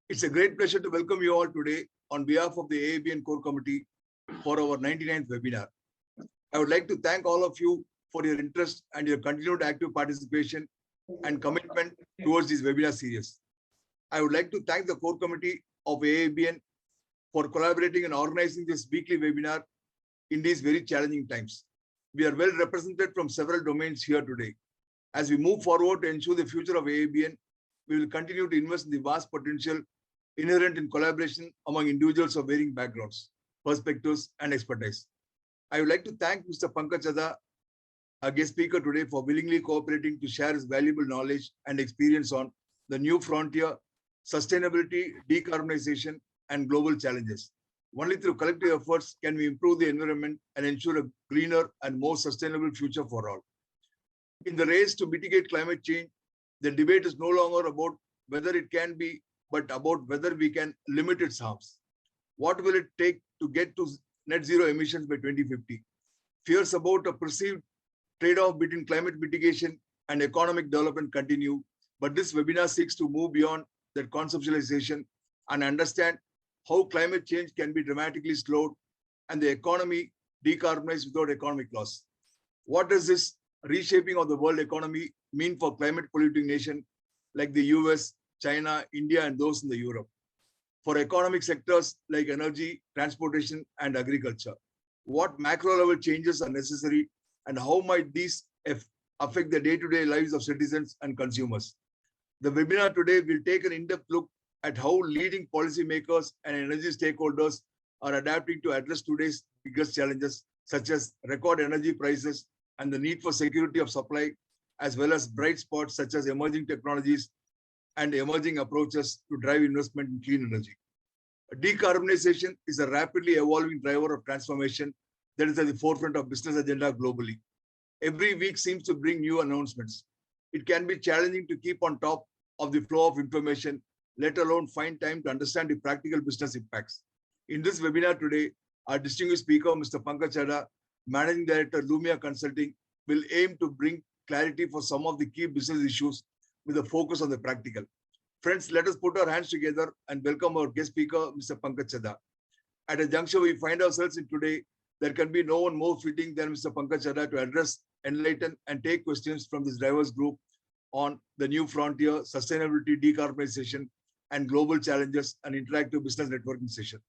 It's a great pleasure to welcome you all today on behalf of the AABN Core Committee for our 99th webinar. I would like to thank all of you for your interest and your continued active participation and commitment towards this webinar series. I would like to thank the Core Committee of AABN for collaborating and organizing this weekly webinar in these very challenging times. We are well represented from several domains here today. As we move forward to ensure the future of AABN, we will continue to invest in the vast potential inherent in collaboration among individuals of varying backgrounds, perspectives, and expertise. I would like to thank Mr. Pankaj Chadha, our guest speaker today, for willingly cooperating to share his valuable knowledge and experience on the new frontier, sustainability, decarbonization, and global challenges. Only through collective efforts can we improve the environment and ensure a greener and more sustainable future for all. In the race to mitigate climate change, the debate is no longer about whether it can be, but about whether we can limit its harms. What will it take to get to net zero emissions by 2050? Fears about a perceived trade-off between climate mitigation and economic development continue, but this webinar seeks to move beyond that conceptualization and understand how climate change can be dramatically slowed and the economy decarbonized without economic loss. What does this reshaping of the world economy mean for climate polluting nations like the US, China, India, and those in the Europe? For economic sectors like energy, transportation, and agriculture, what macro level changes are necessary and how might these affect the day-to-day lives of citizens and consumers? The webinar today will take an in-depth look at how leading policymakers and energy stakeholders are adapting to address today's biggest challenges, such as record energy prices and the need for security of supply, as well as bright spots such as emerging technologies and emerging approaches to drive investment in clean energy. Decarbonization is a rapidly evolving driver of transformation that is at the forefront of business agenda globally. Every week seems to bring new announcements. It can be challenging to keep on top of the flow of information, let alone find time to understand the practical business impacts. In this webinar today, our distinguished speaker, Mr. Pankaj Chadha, Managing Director, Lumia Consulting, will aim to bring clarity for some of the key business issues with a focus on the practical. Friends, let us put our hands together and welcome our guest speaker, Mr. Pankaj Chadha. At a juncture we find ourselves in today, there can be no one more fitting than Mr. Pankaj Chadha to address, enlighten, and take questions from this diverse group on the new frontier, sustainability, decarbonization, and global challenges, and interactive business networking session.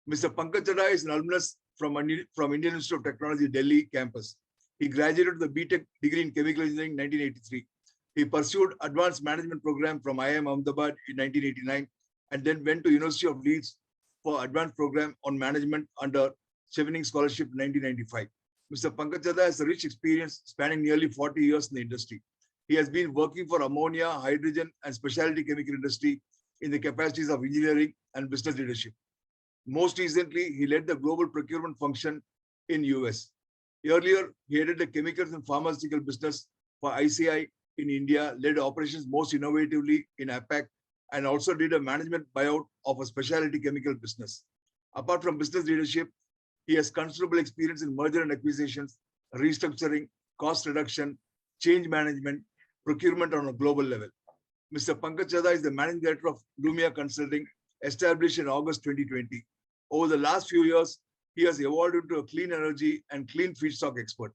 Mr. Pankaj Chadha is an alumnus from Indian Institute of Technology, Delhi campus. He graduated the BTech degree in Chemical Engineering in 1983. He pursued advanced management program from IIM Ahmedabad in 1989 and then went to University of Leeds for advanced program on management under Chevening Scholarship in 1995. Mr. Pankaj Chadha has a rich experience spanning nearly 40 years in the industry. He has been working for ammonia, hydrogen, and specialty chemical industry in the capacities of engineering and business leadership. Most recently, he led the global procurement function in US. Earlier, he headed the chemicals and pharmaceutical business for ICI in India, led operations most innovatively in APAC, and also did a management buyout of a specialty chemical business. Apart from business leadership, he has considerable experience in merger and acquisitions, restructuring, cost reduction, change management, procurement on a global level. Mr. Pankaj Chadha is the Managing Director of Lumia Consulting, established in August 2020. Over the last few years, he has evolved into a clean energy and clean feedstock expert,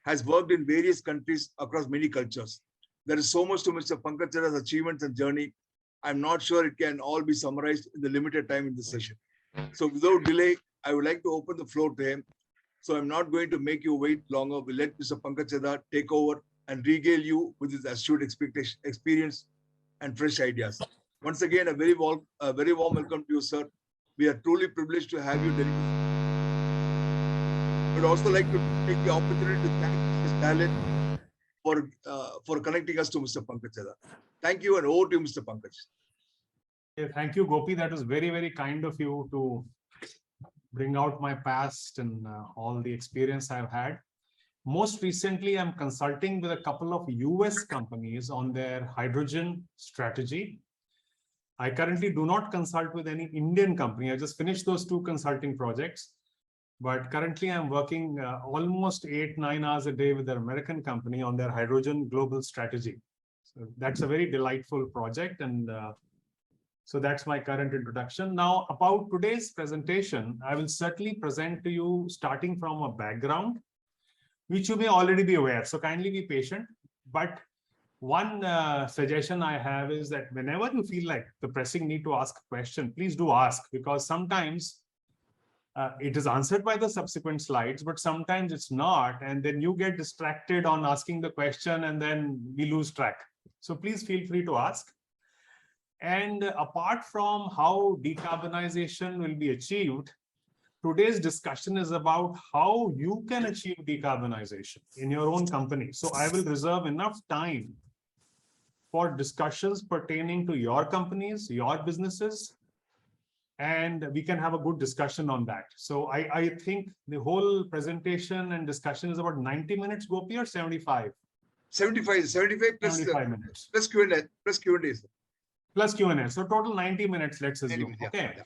has worked in various countries across many cultures. There is so much to Mr. Pankaj Chadha's achievements and journey. I'm not sure it can all be summarized in the limited time in this session. So without delay, I would like to open the floor to him. So I'm not going to make you wait longer. We'll let Mr. Pankaj Chadha take over and regale you with his astute experience and fresh ideas. Once again, a very warm welcome to you, sir. We are truly privileged to have you. I would also like to take the opportunity to thank his talent for connecting us to Mr. Pankaj Chadha. Thank you, and over to you, Mr. Pankaj. Thank you, Gopi. That was very, very kind of you to bring out my past and all the experience I've had. Most recently, I'm consulting with a couple of US companies on their hydrogen strategy. I currently do not consult with any Indian company. I just finished those 2 consulting projects. But currently, I'm working almost 8-9 hours a day with an American company on their hydrogen global strategy. So that's a very delightful project. And So that's my current introduction. Now, about today's presentation, I will certainly present to you starting from a background, which you may already be aware. So kindly be patient. But one suggestion I have is that whenever you feel like the pressing need to ask a question, please do ask, because sometimes it is answered by the subsequent slides, but sometimes it's not. And then you get distracted on asking the question and then we lose track. So please feel free to ask. And apart from how decarbonization will be achieved, today's discussion is about how you can achieve decarbonization in your own company. So I will reserve enough time for discussions pertaining to your companies, your businesses, and we can have a good discussion on that. So I think the whole presentation and discussion is about 90 minutes, Gopi, or 75? 75 plus 75 minutes. plus Q&A, plus Q&A. Plus Q&A. So total 90 minutes, let's assume. Yeah, okay. yeah.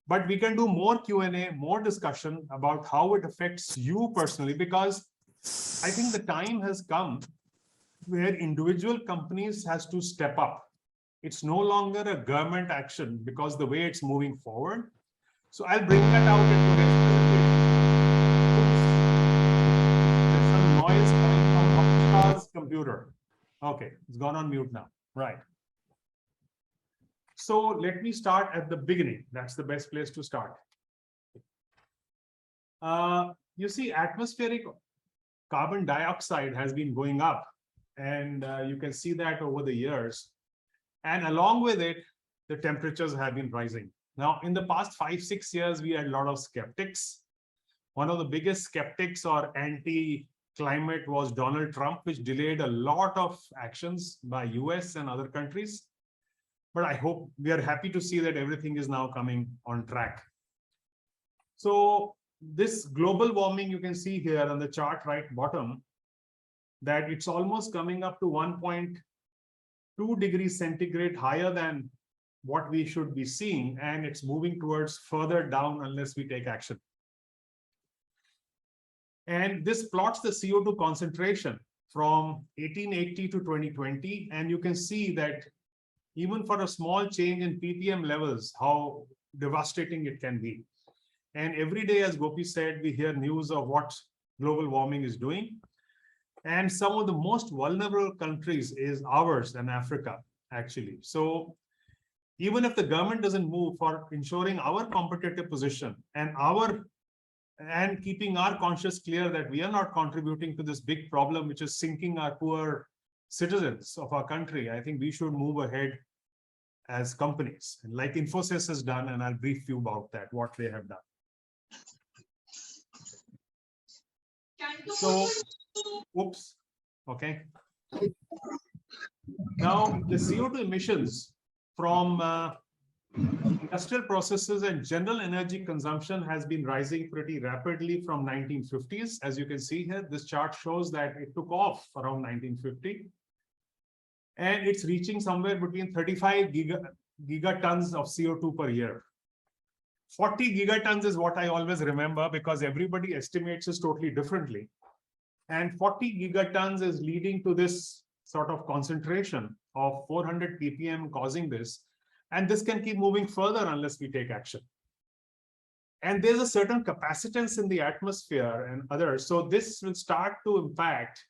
But we can do more Q&A, more discussion about how it affects you personally, because I think the time has come where individual companies has to step up. It's no longer a government action because the way it's moving forward. So I'll bring that out in today's presentation. There's some noise coming from Akshar's computer. Okay, it's gone on mute now. Right. So let me start at the beginning. That's the best place to start. You see, atmospheric carbon dioxide has been going up, and you can see that over the years. And along with it, the temperatures have been rising. Now, in the past 5-6 years, we had a lot of skeptics. One of the biggest skeptics or anti-climate was Donald Trump, which delayed a lot of actions by US and other countries. But I hope we are happy to see that everything is now coming on track. So this global warming, you can see here on the chart right bottom, that it's almost coming up to 1.2 degrees centigrade higher than what we should be seeing, and it's moving towards further down unless we take action. And this plots the CO2 concentration from 1880 to 2020, and you can see that even for a small change in ppm levels, how devastating it can be. And every day, as Gopi said, we hear news of what global warming is doing. And some of the most vulnerable countries is ours and Africa, actually. So even if the government doesn't move for ensuring our competitive position and keeping our conscience clear that we are not contributing to this big problem, which is sinking our poor citizens of our country, I think we should move ahead as companies, like Infosys has done, and I'll brief you about that, what they have done. So, oops, okay. Now, the CO2 emissions from industrial processes and general energy consumption has been rising pretty rapidly from 1950s. As you can see here, this chart shows that it took off around 1950. And it's reaching somewhere between 35 gigatons of CO2 per year. 40 gigatons is what I always remember because everybody estimates it totally differently. And 40 gigatons is leading to this sort of concentration of 400 ppm causing this. And this can keep moving further unless we take action. And there's a certain capacitance in the atmosphere and others. So this will start to impact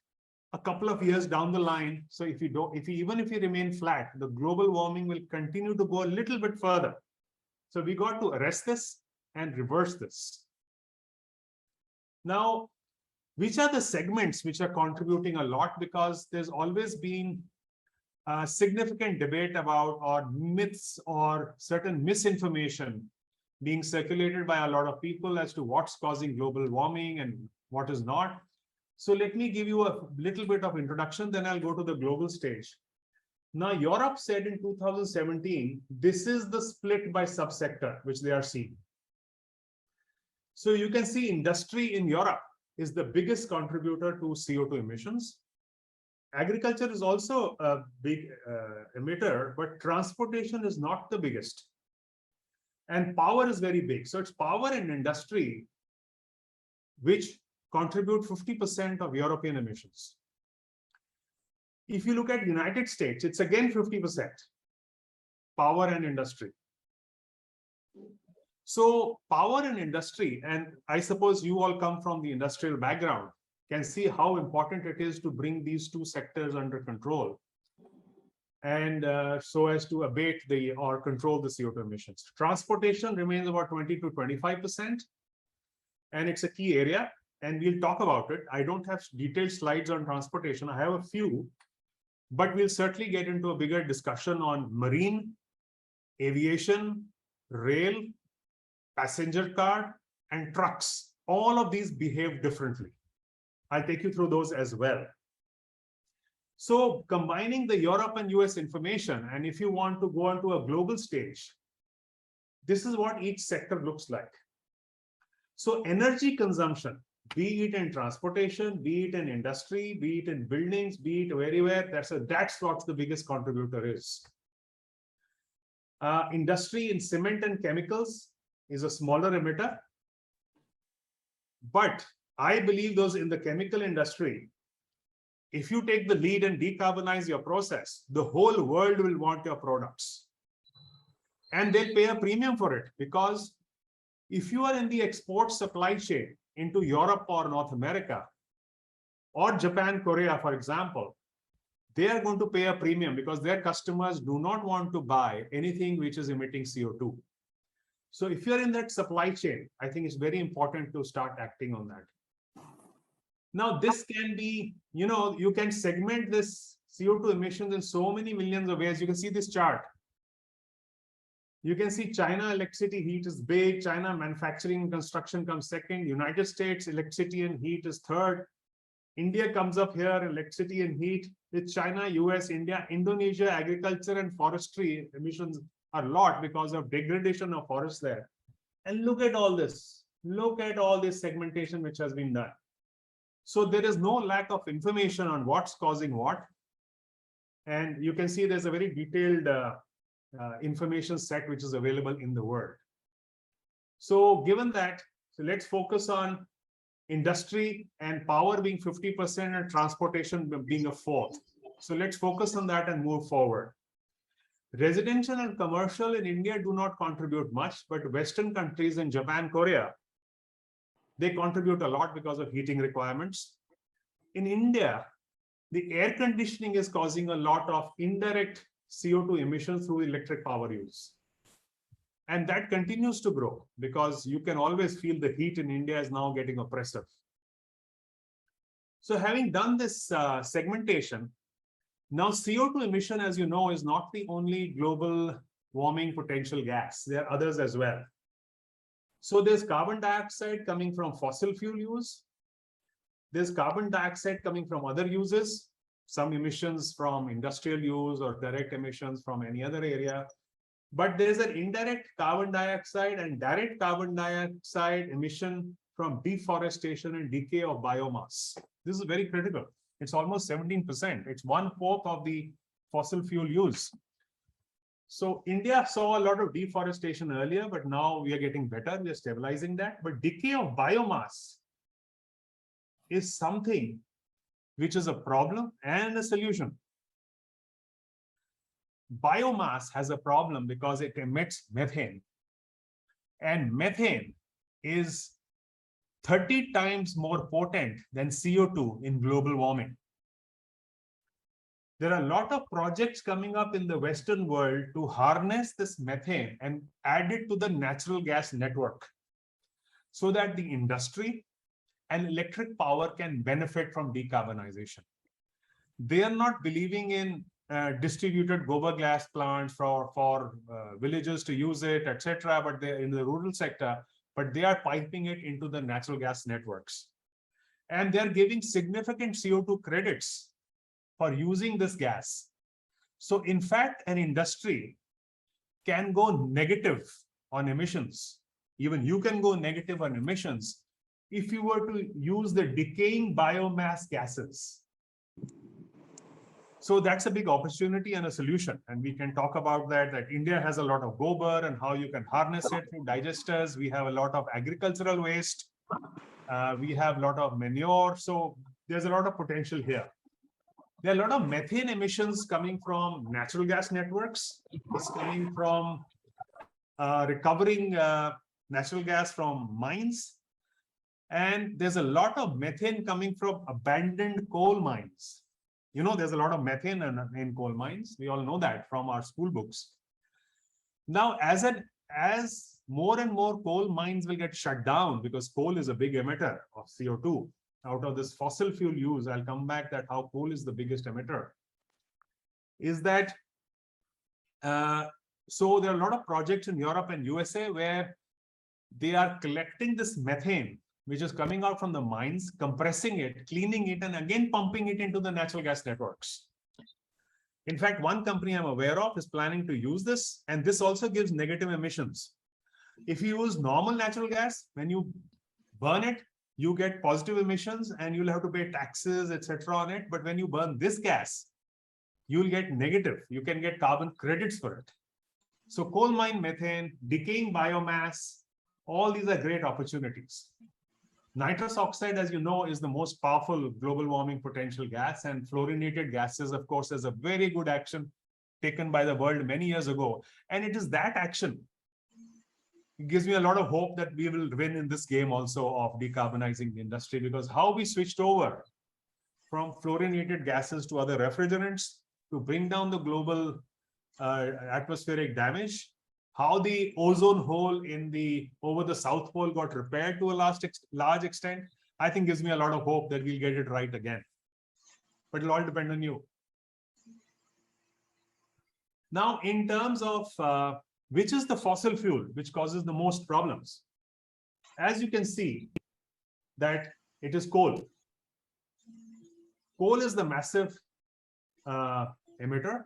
a couple of years down the line. So even if you remain flat, the global warming will continue to go a little bit further. So we got to arrest this and reverse this. Now, which are the segments which are contributing a lot? Because there's always been a significant debate about or myths or certain misinformation being circulated by a lot of people as to what's causing global warming and what is not. So let me give you a little bit of introduction, then I'll go to the global stage. Now, Europe said in 2017, this is the split by subsector, which they are seeing. So you can see industry in Europe is the biggest contributor to CO2 emissions. Agriculture is also a big emitter, but transportation is not the biggest. And power is very big. So it's power and industry which contribute 50% of European emissions. If you look at United States, it's again 50%. power and industry. So power and industry, and I suppose you all come from the industrial background, can see how important it is to bring these two sectors under control, and so as to abate or control the CO2 emissions. Transportation remains about 20 to 25%, and it's a key area, and we'll talk about it. I don't have detailed slides on transportation. I have a few, but we'll certainly get into a bigger discussion on marine, aviation, rail, passenger car, and trucks. All of these behave differently. I'll take you through those as well. So combining the Europe and US information, and if you want to go onto a global stage, this is what each sector looks like. So energy consumption, be it in transportation, be it in industry, be it in buildings, be it everywhere, that's what the biggest contributor is. Industry in cement and chemicals is a smaller emitter. But I believe those in the chemical industry, if you take the lead and decarbonize your process, the whole world will want your products. And they'll pay a premium for it, because if you are in the export supply chain into Europe or North America, or Japan, Korea, for example, they are going to pay a premium because their customers do not want to buy anything which is emitting CO2. So if you're in that supply chain, I think it's very important to start acting on that. Now, this can be, you can segment this CO2 emissions in so many millions of ways. You can see this chart. You can see China electricity heat is big. China manufacturing and construction comes second. United States electricity and heat is third. India comes up here, electricity and heat. With China, US, India, Indonesia, agriculture and forestry emissions are a lot because of degradation of forests there. And look at all this. Look at all this segmentation which has been done. So there is no lack of information on what's causing what. And you can see there's a very detailed information set which is available in the world. So given that, so let's focus on industry and power being 50% and transportation being a fourth. So let's focus on that and move forward. Residential and commercial in India do not contribute much, but Western countries in Japan, Korea, they contribute a lot because of heating requirements. In India, the air conditioning is causing a lot of indirect CO2 emissions through electric power use. And that continues to grow because you can always feel the heat in India is now getting oppressive. So having done this segmentation, now CO2 emission, as you know, is not the only global warming potential gas. There are others as well. So there's carbon dioxide coming from fossil fuel use. There's carbon dioxide coming from other uses, some emissions from industrial use or direct emissions from any other area. But there's an indirect carbon dioxide and direct carbon dioxide emission from deforestation and decay of biomass. This is very critical. It's almost 17%. It's 1/4 of the fossil fuel use. So India saw a lot of deforestation earlier, but now we are getting better. We are stabilizing that. But decay of biomass is something which is a problem and a solution. Biomass has a problem because it emits methane. And methane is 30 times more potent than CO2 in global warming. There are a lot of projects coming up in the Western world to harness this methane and add it to the natural gas network so that the industry and electric power can benefit from decarbonization. They are not believing in distributed gobar gas plants for villages to use it, etc. But they're in the rural sector, but they are piping it into the natural gas networks. And they're giving significant CO2 credits for using this gas. So in fact, an industry can go negative on emissions. Even you can go negative on emissions if you were to use the decaying biomass gases. So that's a big opportunity and a solution. And we can talk about that India has a lot of gobar and how you can harness it through digesters. We have a lot of agricultural waste. We have a lot of manure. So there's a lot of potential here. There are a lot of methane emissions coming from natural gas networks. It's coming from recovering natural gas from mines. And there's a lot of methane coming from abandoned coal mines. You know, there's a lot of methane in coal mines. We all know that from our school books. Now, as more and more coal mines will get shut down, because coal is a big emitter of CO2 out of this fossil fuel use, I'll come back that how coal is the biggest emitter, is that so there are a lot of projects in Europe and USA where they are collecting this methane, which is coming out from the mines, compressing it, cleaning it, and again pumping it into the natural gas networks. In fact, one company I'm aware of is planning to use this, and this also gives negative emissions. If you use normal natural gas, when you burn it, you get positive emissions and you'll have to pay taxes, etc. on it. But when you burn this gas, you'll get negative. You can get carbon credits for it. So coal mine methane, decaying biomass, all these are great opportunities. Nitrous oxide, as you know, is the most powerful global warming potential gas, and fluorinated gases, of course, is a very good action taken by the world many years ago. And it is that action. It gives me a lot of hope that we will win in this game also of decarbonizing the industry, because how we switched over from fluorinated gases to other refrigerants to bring down the global atmospheric damage, how the ozone hole over the South Pole got repaired to a large extent, I think gives me a lot of hope that we'll get it right again. But it'll all depend on you. Now, in terms of which is the fossil fuel which causes the most problems, as you can see that it is coal. Coal is the massive emitter.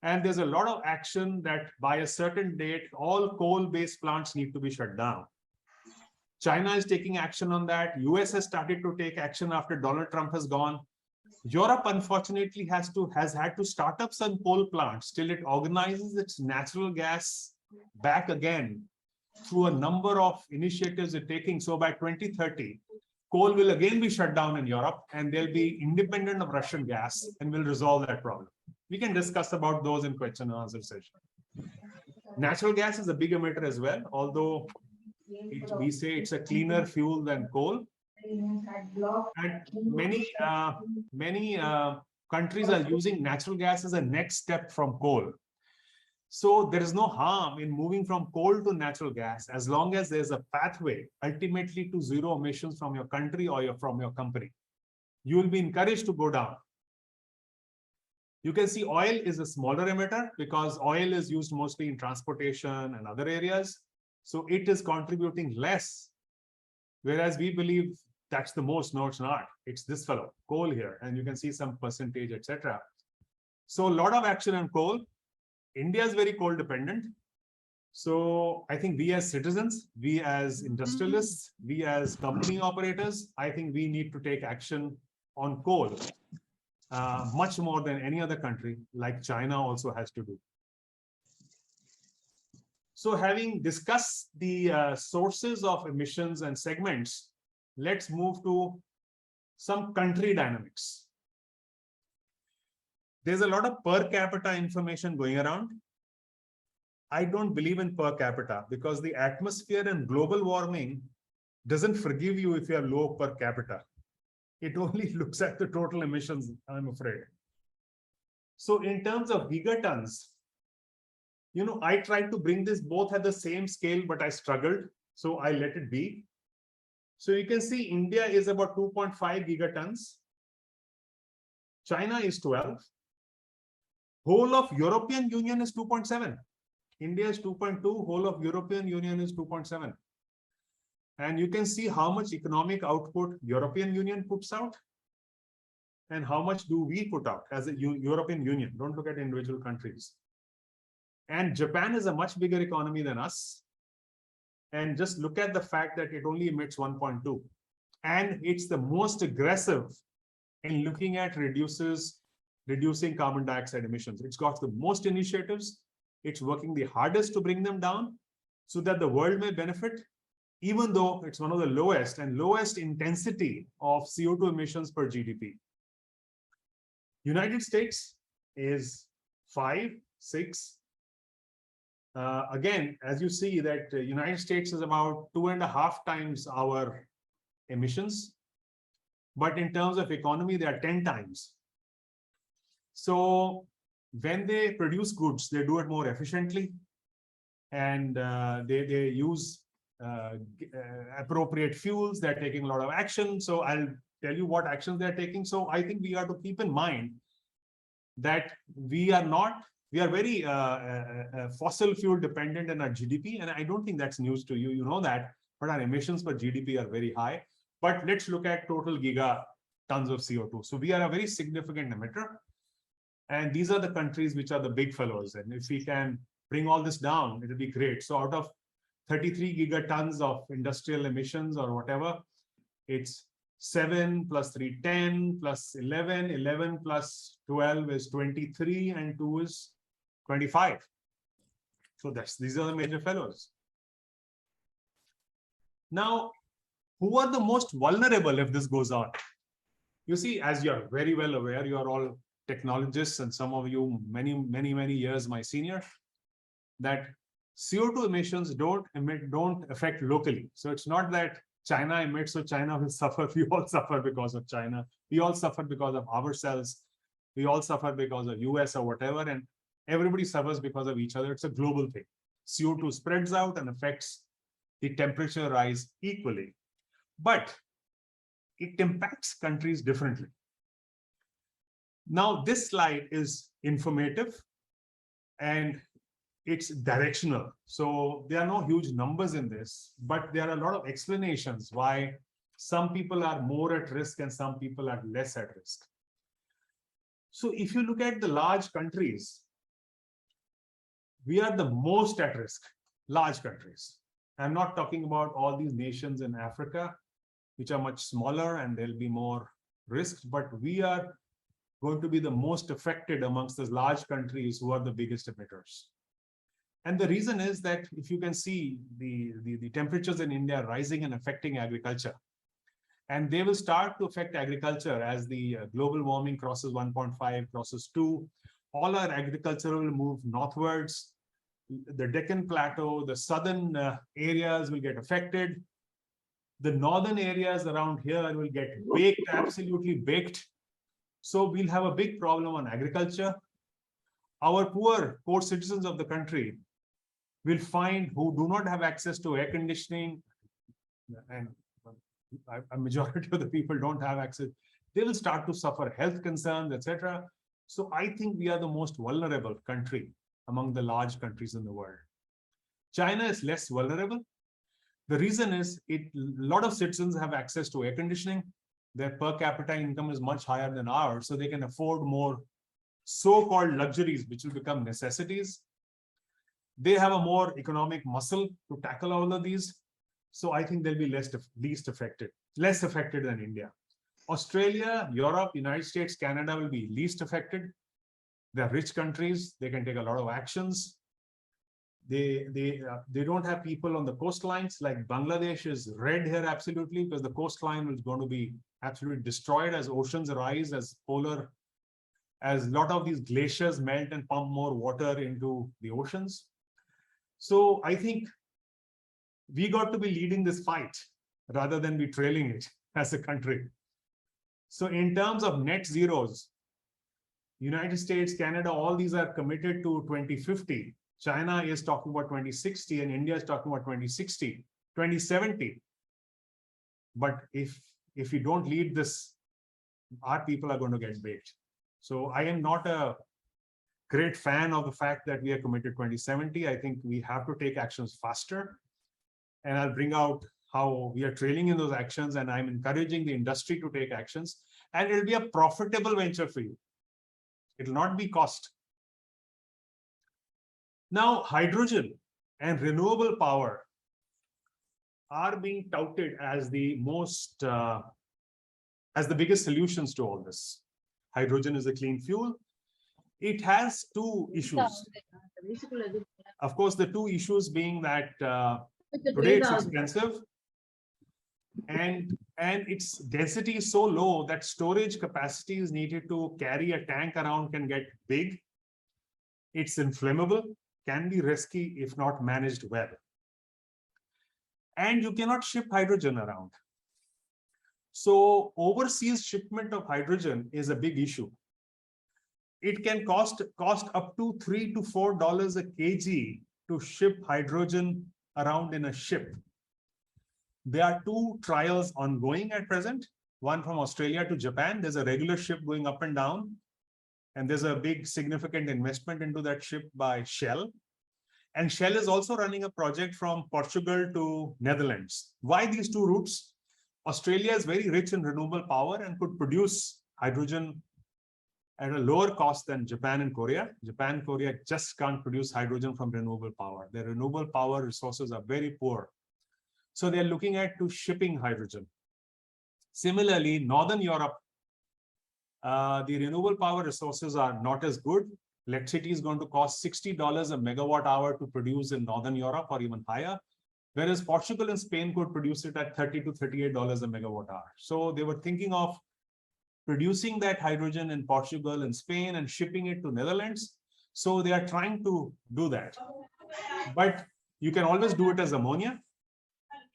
And there's a lot of action that by a certain date, all coal-based plants need to be shut down. China is taking action on that. US has started to take action after Donald Trump has gone. Europe, unfortunately, has had to start up some coal plants till it organizes its natural gas back again through a number of initiatives it's taking. So by 2030, coal will again be shut down in Europe, and they'll be independent of Russian gas, and will resolve that problem. We can discuss about those in question and answer session. Natural gas is a big emitter as well, although we say it's a cleaner fuel than coal. And many countries are using natural gas as a next step from coal. So there is no harm in moving from coal to natural gas, as long as there's a pathway ultimately to zero emissions from your country or from your company. You will be encouraged to go down. You can see oil is a smaller emitter because oil is used mostly in transportation and other areas. So it is contributing less, whereas we believe that's the most. No, it's not. It's this fellow, coal here, and you can see some percentage, etc. So a lot of action on coal. India is very coal dependent. So I think we as citizens, we as industrialists, we as company operators, I think we need to take action on coal. Much more than any other country, like China also has to do. So having discussed the sources of emissions and segments, let's move to some country dynamics. There's a lot of per capita information going around. I don't believe in per capita because the atmosphere and global warming doesn't forgive you if you are low per capita. It only looks at the total emissions, I'm afraid. So in terms of gigatons, you know, I tried to bring this both at the same scale, but I struggled. So I let it be. So you can see India is about 2.5 gigatons. China is 12. Whole of European Union is 2.7. India is 2.2. Whole of European Union is 2.7. And you can see how much economic output European Union puts out and how much do we put out as a European Union. Don't look at individual countries. And Japan is a much bigger economy than us. And just look at the fact that it only emits 1.2. And it's the most aggressive in looking at reducing carbon dioxide emissions. It's got the most initiatives. It's working the hardest to bring them down so that the world may benefit, even though it's one of the lowest intensity of CO2 emissions per GDP. United States is 5, 6. Again, as you see that United States is about 2.5 times our emissions, but in terms of economy, they are 10 times. So when they produce goods, they do it more efficiently, and they use appropriate fuels. They're taking a lot of action. So I'll tell you what actions they're taking. So I think we have to keep in mind that we are very fossil fuel dependent in our GDP. And I don't think that's news to you, you know that, but our emissions per GDP are very high. But let's look at total gigatons of CO2. So we are a very significant emitter. And these are the countries which are the big fellows. And if we can bring all this down, it'll be great. So out of 33 gigatons of industrial emissions or whatever, it's 7 plus 3, 10 plus 11, 11 plus 12 is 23, and 2 is 25. So these are the major fellows. Now, who are the most vulnerable if this goes on? You see, as you're very well aware, you are all technologists, and some of you many years my senior, that CO2 emissions don't affect locally. So it's not that China emits, so China will suffer. We all suffer because of China. We all suffer because of ourselves. We all suffer because of US or whatever, and everybody suffers because of each other. It's a global thing. CO2 spreads out and affects the temperature rise equally, but it impacts countries differently. Now, this slide is informative and it's directional. So there are no huge numbers in this, but there are a lot of explanations why some people are more at risk and some people are less at risk. So if you look at the large countries, we are the most at risk, large countries. I'm not talking about all these nations in Africa, which are much smaller and there'll be more risks, but we are going to be the most affected amongst those large countries who are the biggest emitters. And the reason is that if you can see the temperatures in India rising and affecting agriculture, and they will start to affect agriculture as the global warming crosses 1.5, crosses 2, all our agriculture will move northwards. The Deccan Plateau, the southern areas will get affected. The northern areas around here will get baked, absolutely baked. So we'll have a big problem on agriculture. Our poor citizens of the country will find who do not have access to air conditioning, and a majority of the people don't have access. They will start to suffer health concerns, etc. So I think we are the most vulnerable country among the large countries in the world. China is less vulnerable. The reason is a lot of citizens have access to air conditioning. Their per capita income is much higher than ours, so they can afford more so-called luxuries, which will become necessities. They have a more economic muscle to tackle all of these. So I think they'll be less affected than India. Australia, Europe, United States, Canada will be least affected. They're rich countries. They can take a lot of actions. They don't have people on the coastlines. Like Bangladesh is red here, absolutely, because the coastline is going to be absolutely destroyed as oceans rise, as a lot of these glaciers melt and pump more water into the oceans. So I think we got to be leading this fight rather than be trailing it as a country. So in terms of net zeros, United States, Canada, all these are committed to 2050. China is talking about 2060 and India is talking about 2060, 2070. But if we don't lead this, our people are going to get baked. So I am not a great fan of the fact that we are committed 2070. I think we have to take actions faster. And I'll bring out how we are trailing in those actions, and I'm encouraging the industry to take actions. And it'll be a profitable venture for you. It'll not be cost. Now, hydrogen and renewable power are being touted as the most, as the biggest solutions to all this. Hydrogen is a clean fuel. It has two issues. Of course, the two issues being that today it's expensive, and and its density is so low that storage capacity is needed to carry a tank around can get big. It's inflammable, can be risky if not managed well. And you cannot ship hydrogen around. So overseas shipment of hydrogen is a big issue. It can cost up to $3 to $4 a kg to ship hydrogen around in a ship. There are 2 trials ongoing at present, one from Australia to Japan. There's a regular ship going up and down, and there's a big significant investment into that ship by Shell. And Shell is also running a project from Portugal to Netherlands. Why these 2 routes? Australia is very rich in renewable power and could produce hydrogen at a lower cost than Japan and Korea. Japan and Korea just can't produce hydrogen from renewable power. Their renewable power resources are very poor. So they're looking at shipping hydrogen. Similarly, Northern Europe, the renewable power resources are not as good. Electricity is going to cost $60 a megawatt hour to produce in Northern Europe or even higher, whereas Portugal and Spain could produce it at $30 to $38 a megawatt hour. So they were thinking of producing that hydrogen in Portugal and Spain and shipping it to Netherlands. So they are trying to do that. But you can always do it as ammonia.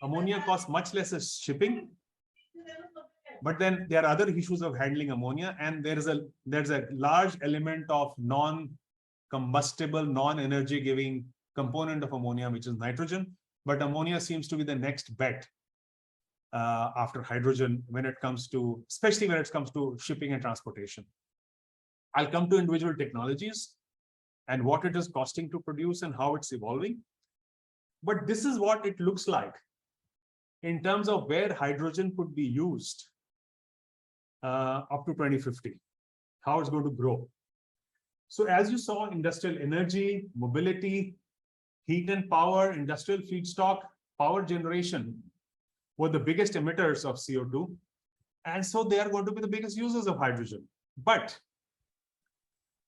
Ammonia costs much less as shipping. But then there are other issues of handling ammonia, and there's a large element of non-combustible, non-energy giving component of ammonia, which is nitrogen. But ammonia seems to be the next bet after hydrogen when it comes to, especially when it comes to shipping and transportation. I'll come to individual technologies and what it is costing to produce and how it's evolving. But this is what it looks like in terms of where hydrogen could be used up to 2050, how it's going to grow. So as you saw, industrial energy, mobility, heat and power, industrial feedstock, power generation were the biggest emitters of CO2. And so they are going to be the biggest users of hydrogen. But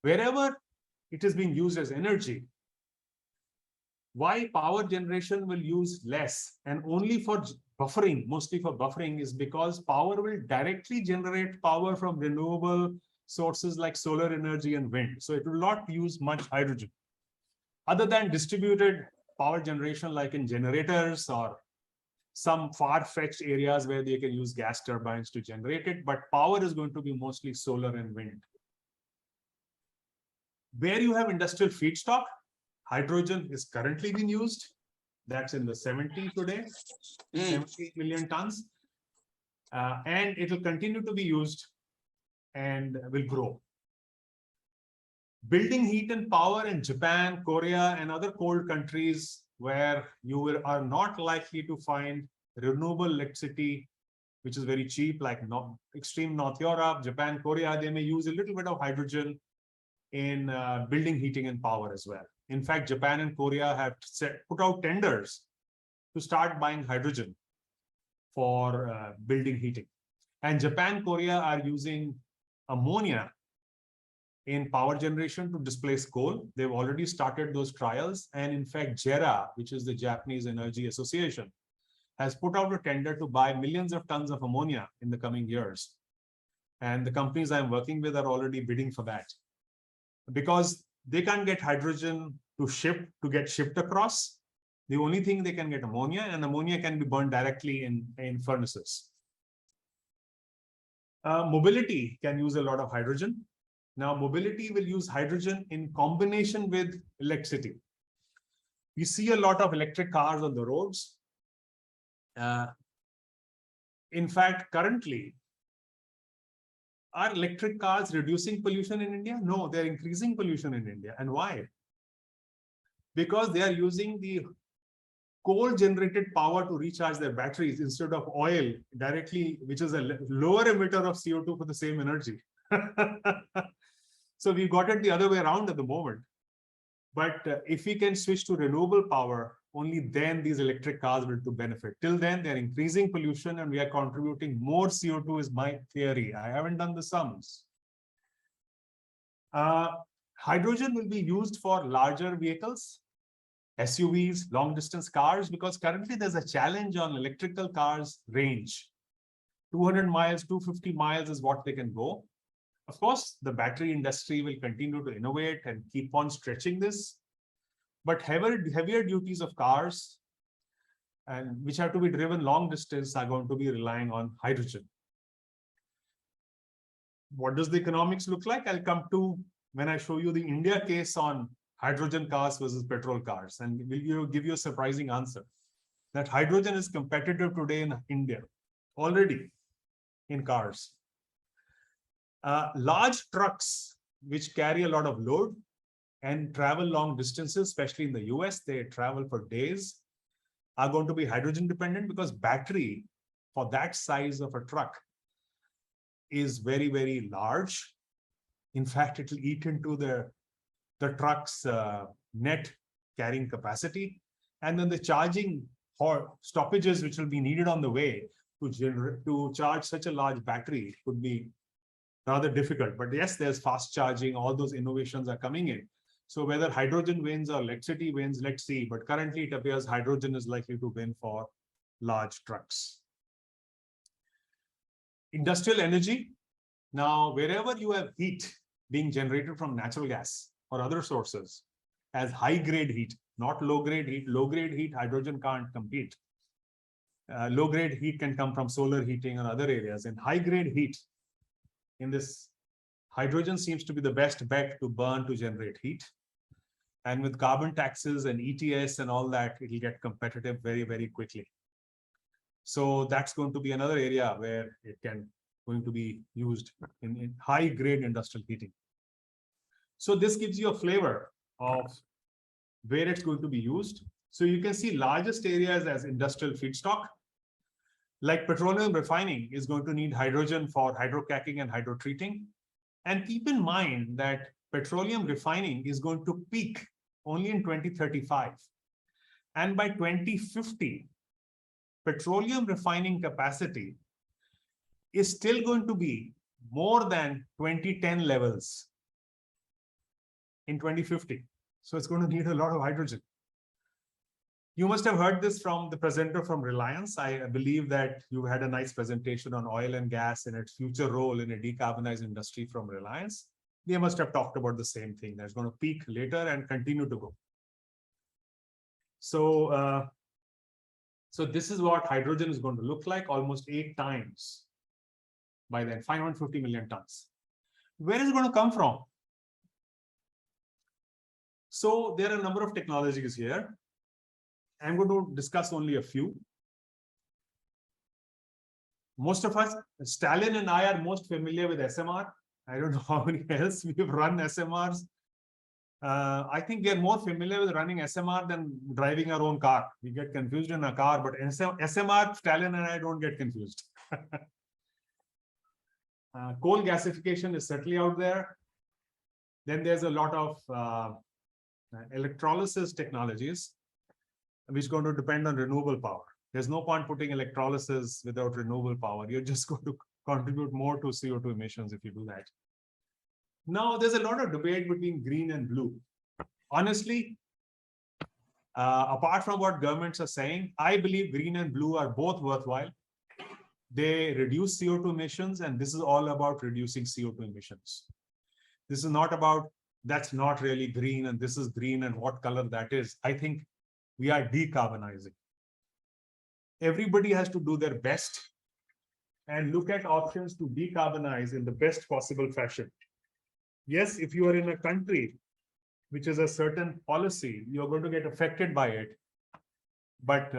wherever it is being used as energy, why power generation will use less and only for buffering, mostly for buffering, is because power will directly generate power from renewable sources like solar energy and wind. So it will not use much hydrogen, other than distributed power generation like in generators or some far-fetched areas where they can use gas turbines to generate it. But power is going to be mostly solar and wind. Where you have industrial feedstock, hydrogen is currently being used. That's in the 70 today, 70 million tons. And it will continue to be used and will grow. Building heat and power in Japan, Korea, and other cold countries where you are not likely to find renewable electricity, which is very cheap, like extreme North Europe, Japan, Korea, they may use a little bit of hydrogen in building heating and power as well. In fact, Japan and Korea have put out tenders to start buying hydrogen for building heating. And Japan, Korea are using ammonia in power generation to displace coal. They've already started those trials. And in fact, JERA, which is the Japanese Energy Association, has put out a tender to buy millions of tons of ammonia in the coming years. And the companies I'm working with are already bidding for that, because they can't get hydrogen to get shipped across. The only thing they can get ammonia, and ammonia can be burned directly in furnaces. Mobility can use a lot of hydrogen. Now, mobility will use hydrogen in combination with electricity. We see a lot of electric cars on the roads. In fact, currently, are electric cars reducing pollution in India? No, they're increasing pollution in India. And why? Because they are using the coal-generated power to recharge their batteries instead of oil directly, which is a lower emitter of CO2 for the same energy. So we got it the other way around at the moment. But if we can switch to renewable power, only then these electric cars will benefit. Till then, they're increasing pollution and we are contributing more CO2 is my theory. I haven't done the sums. Hydrogen will be used for larger vehicles, SUVs, long distance cars, because currently there's a challenge on electrical cars range. 200 miles, 250 miles is what they can go. Of course, the battery industry will continue to innovate and keep on stretching this. But heavier duties of cars, and which have to be driven long distance, are going to be relying on hydrogen. What does the economics look like? I'll come to when I show you the India case on hydrogen cars versus petrol cars, and will give you a surprising answer that hydrogen is competitive today in India already in cars. Large trucks which carry a lot of load and travel long distances, especially in the US, they travel for days, are going to be hydrogen dependent because battery for that size of a truck is very, very large. In fact, it will eat into the truck's net carrying capacity. And then the charging or stoppages which will be needed on the way to charge such a large battery could be rather difficult. But yes, there's fast charging, all those innovations are coming in. So whether hydrogen wins or electricity wins, let's see. But currently it appears hydrogen is likely to win for large trucks. Industrial energy. Now, wherever you have heat being generated from natural gas or other sources as high-grade heat, not low-grade heat. Low-grade heat, hydrogen can't compete. Low-grade heat can come from solar heating or other areas. In high-grade heat, in this, hydrogen seems to be the best bet to burn to generate heat. And with carbon taxes and ETS and all that, it will get competitive very, very quickly. So that's going to be another area where it going to be used in high-grade industrial heating. So this gives you a flavor of where it's going to be used. So you can see largest areas as industrial feedstock, like petroleum refining is going to need hydrogen for hydrocracking and hydrotreating. And keep in mind that petroleum refining is going to peak only in 2035. And by 2050, petroleum refining capacity is still going to be more than 2010 levels in 2050. So it's going to need a lot of hydrogen. You must have heard this from the presenter from Reliance. I believe that you had a nice presentation on oil and gas and its future role in a decarbonized industry from Reliance. They must have talked about the same thing. That's going to peak later and continue to go. So, so this is what hydrogen is going to look like, almost 8 times by then, 550 million tons. Where is it going to come from? So there are a number of technologies here. I'm going to discuss only a few. Most of us, Stalin and I, are most familiar with SMR. I don't know how many else we've run SMRs. I think we are more familiar with running SMR than driving our own car. We get confused in a car, but SMR, Stalin and I don't get confused. Coal gasification is certainly out there. Then there's a lot of electrolysis technologies, which is going to depend on renewable power. There's no point putting electrolysis without renewable power. You're just going to contribute more to CO2 emissions if you do that. Now, there's a lot of debate between green and blue. Honestly, apart from what governments are saying, I believe green and blue are both worthwhile. They reduce CO2 emissions, and this is all about reducing CO2 emissions. This is not about that's not really green and this is green and what color that is. I think we are decarbonizing. Everybody has to do their best and look at options to decarbonize in the best possible fashion. Yes, if you are in a country which is a certain policy, you're going to get affected by it. But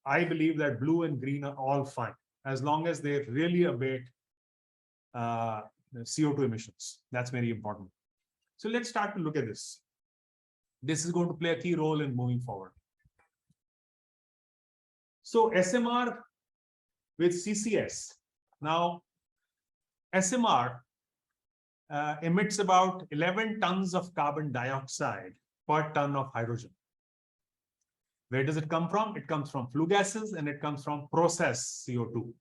I believe that blue and green are all fine, as long as they really abate CO2 emissions. That's very important. So let's start to look at this. This is going to play a key role in moving forward. So SMR with CCS. Now, SMR emits about 11 tons of carbon dioxide per ton of hydrogen. Where does it come from? It comes from flue gases and it comes from processed CO2.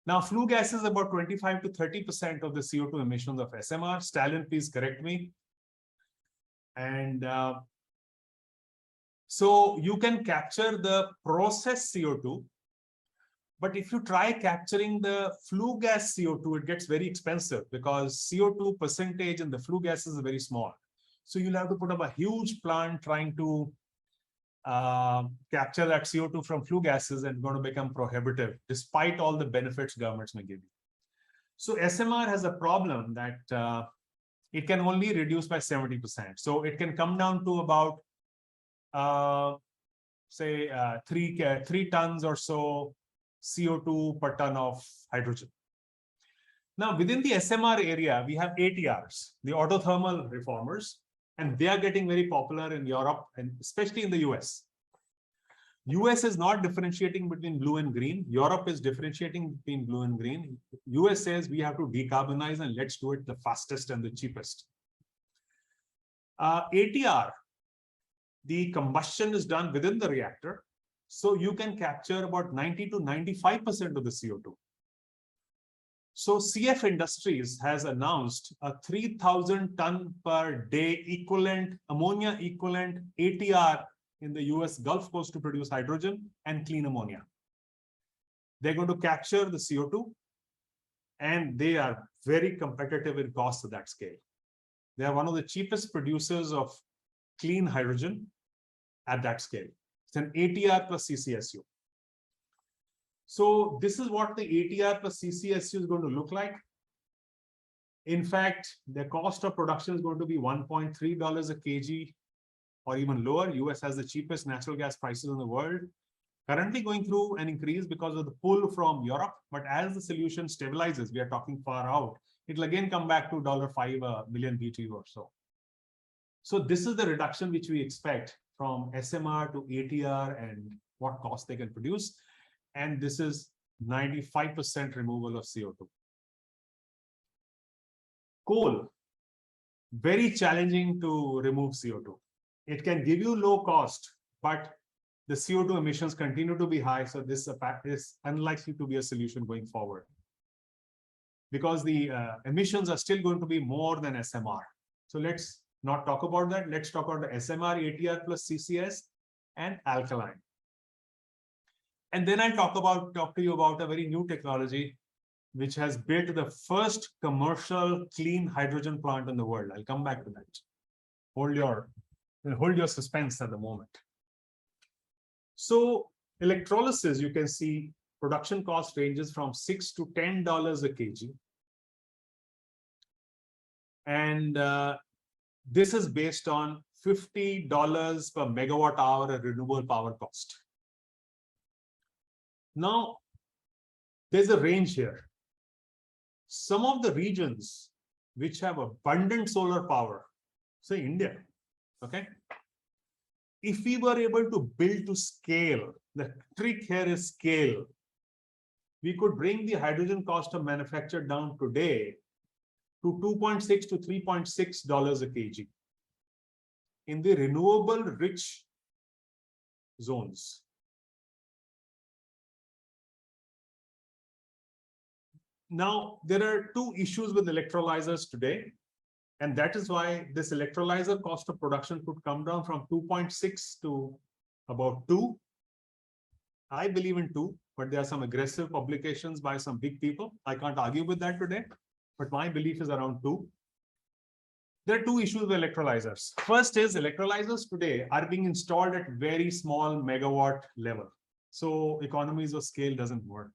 Now, flue gas is about 25 to 30% of the CO2 emissions of SMR. Stalin, please correct me. And so you can capture the processed CO2 But if you try capturing the flue gas CO2, it gets very expensive because CO2 percentage in the flue gas is very small. So you'll have to put up a huge plant trying to capture that CO2 from flue gases, and going to become prohibitive despite all the benefits governments may give you. So SMR has a problem that it can only reduce by 70%. So it can come down to about, say, 3 tons or so CO2 per ton of hydrogen. Now, within the SMR area, we have ATRs, the autothermal reformers, and they are getting very popular in Europe and especially in the US. US is not differentiating between blue and green. Europe is differentiating between blue and green. US says we have to decarbonize and let's do it the fastest and the cheapest. ATR, the combustion is done within the reactor, so you can capture about 90 to 95% of the CO2. So CF Industries has announced a 3,000 ton per day equivalent, ammonia equivalent ATR in the US Gulf Coast to produce hydrogen and clean ammonia. They're going to capture the CO2, and they are very competitive in cost at that scale. They are one of the cheapest producers of clean hydrogen at that scale. It's an ATR plus CCSU. So this is what the ATR plus CCSU is going to look like. In fact, the cost of production is going to be $1.3 a kg or even lower. US has the cheapest natural gas prices in the world. Currently going through an increase because of the pull from Europe. But as the solution stabilizes, we are talking far out, it'll again come back to $5 a million BTU or so. So this is the reduction which we expect from SMR to ATR and what cost they can produce. And this is 95% removal of CO2. Coal, very challenging to remove CO2. It can give you low cost, but the CO2 emissions continue to be high. So this is unlikely to be a solution going forward, because the emissions are still going to be more than SMR. So let's not talk about that. Let's talk about the SMR, ATR plus CCS and alkaline. And then I'll talk to you about a very new technology which has built the first commercial clean hydrogen plant in the world. I'll come back to that. Hold your suspense at the moment. So electrolysis, you can see production cost ranges from $6 to $10 a kg. And this is based on $50 per megawatt hour of renewable power cost. Now, there's a range here. Some of the regions which have abundant solar power, say India, okay? If we were able to build to scale, the trick here is scale. We could bring the hydrogen cost of manufacture down today to $2.6 to $3.6 a kg in the renewable rich zones. Now, there are two issues with electrolyzers today, and that is why this electrolyzer cost of production could come down from 2.6 to about 2. I believe in 2, but there are some aggressive publications by some big people. I can't argue with that today, but my belief is around 2. There are two issues with electrolyzers. First is electrolyzers today are being installed at very small megawatt level. So economies of scale doesn't work.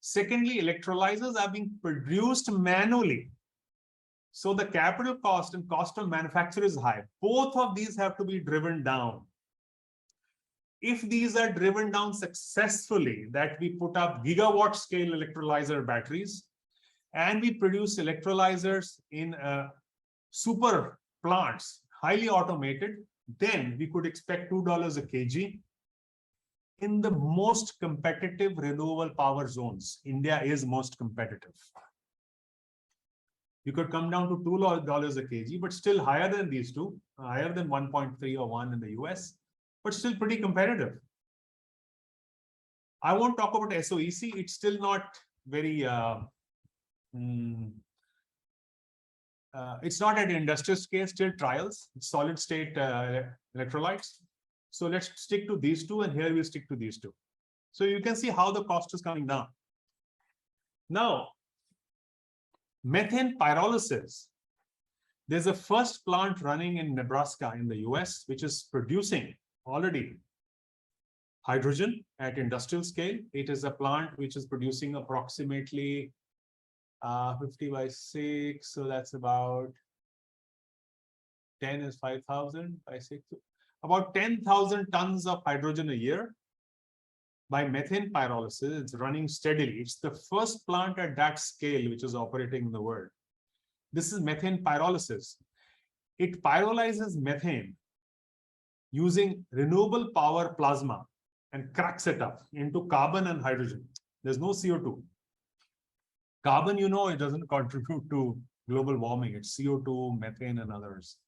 Secondly, electrolyzers are being produced manually. So the capital cost and cost of manufacture is high. Both of these have to be driven down. If these are driven down successfully, that we put up gigawatt scale electrolyzer batteries, and we produce electrolyzers in super plants, highly automated, then we could expect $2 a kg. In the most competitive renewable power zones, India is most competitive. You could come down to $2 a kg, but still higher than these two, higher than 1.3 or 1 in the US, but still pretty competitive. I won't talk about SOEC. It's still not very, it's not at industrial scale, still trials, solid state electrolytes. So let's stick to these two, and here we'll stick to these two. So you can see how the cost is coming down. Now, methane pyrolysis. There's a first plant running in Nebraska in the US, which is producing already hydrogen at industrial scale. It is a plant which is producing approximately 50 by 6. So that's about 10 is 5,000 by 6. About 10,000 tons of hydrogen a year by methane pyrolysis. It's running steadily. It's the first plant at that scale which is operating in the world. This is methane pyrolysis. It pyrolyzes methane using renewable power plasma and cracks it up into carbon and hydrogen. There's no CO2. Carbon, you know, it doesn't contribute to global warming. It's CO2, methane, and others.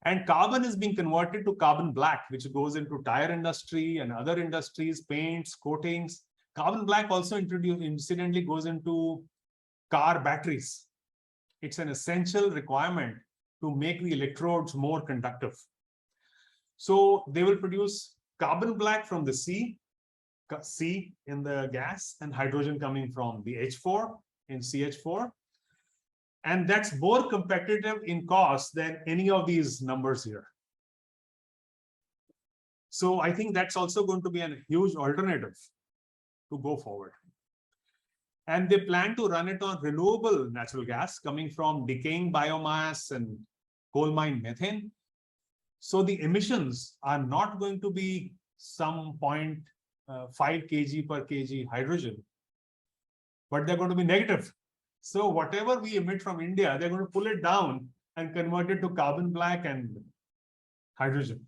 And carbon is being converted to carbon black, which goes into tire industry and other industries, paints, coatings. Carbon black also incidentally goes into car batteries. It's an essential requirement to make the electrodes more conductive. So they will produce carbon black from the C in the gas, and hydrogen coming from the H4 in CH4. And that's more competitive in cost than any of these numbers here. So I think that's also going to be a huge alternative to go forward. And they plan to run it on renewable natural gas coming from decaying biomass and coal mine methane. So the emissions are not going to be some 0.5 kg per kg hydrogen, but they're going to be negative. So whatever we emit from India, they're going to pull it down and convert it to carbon black and hydrogen.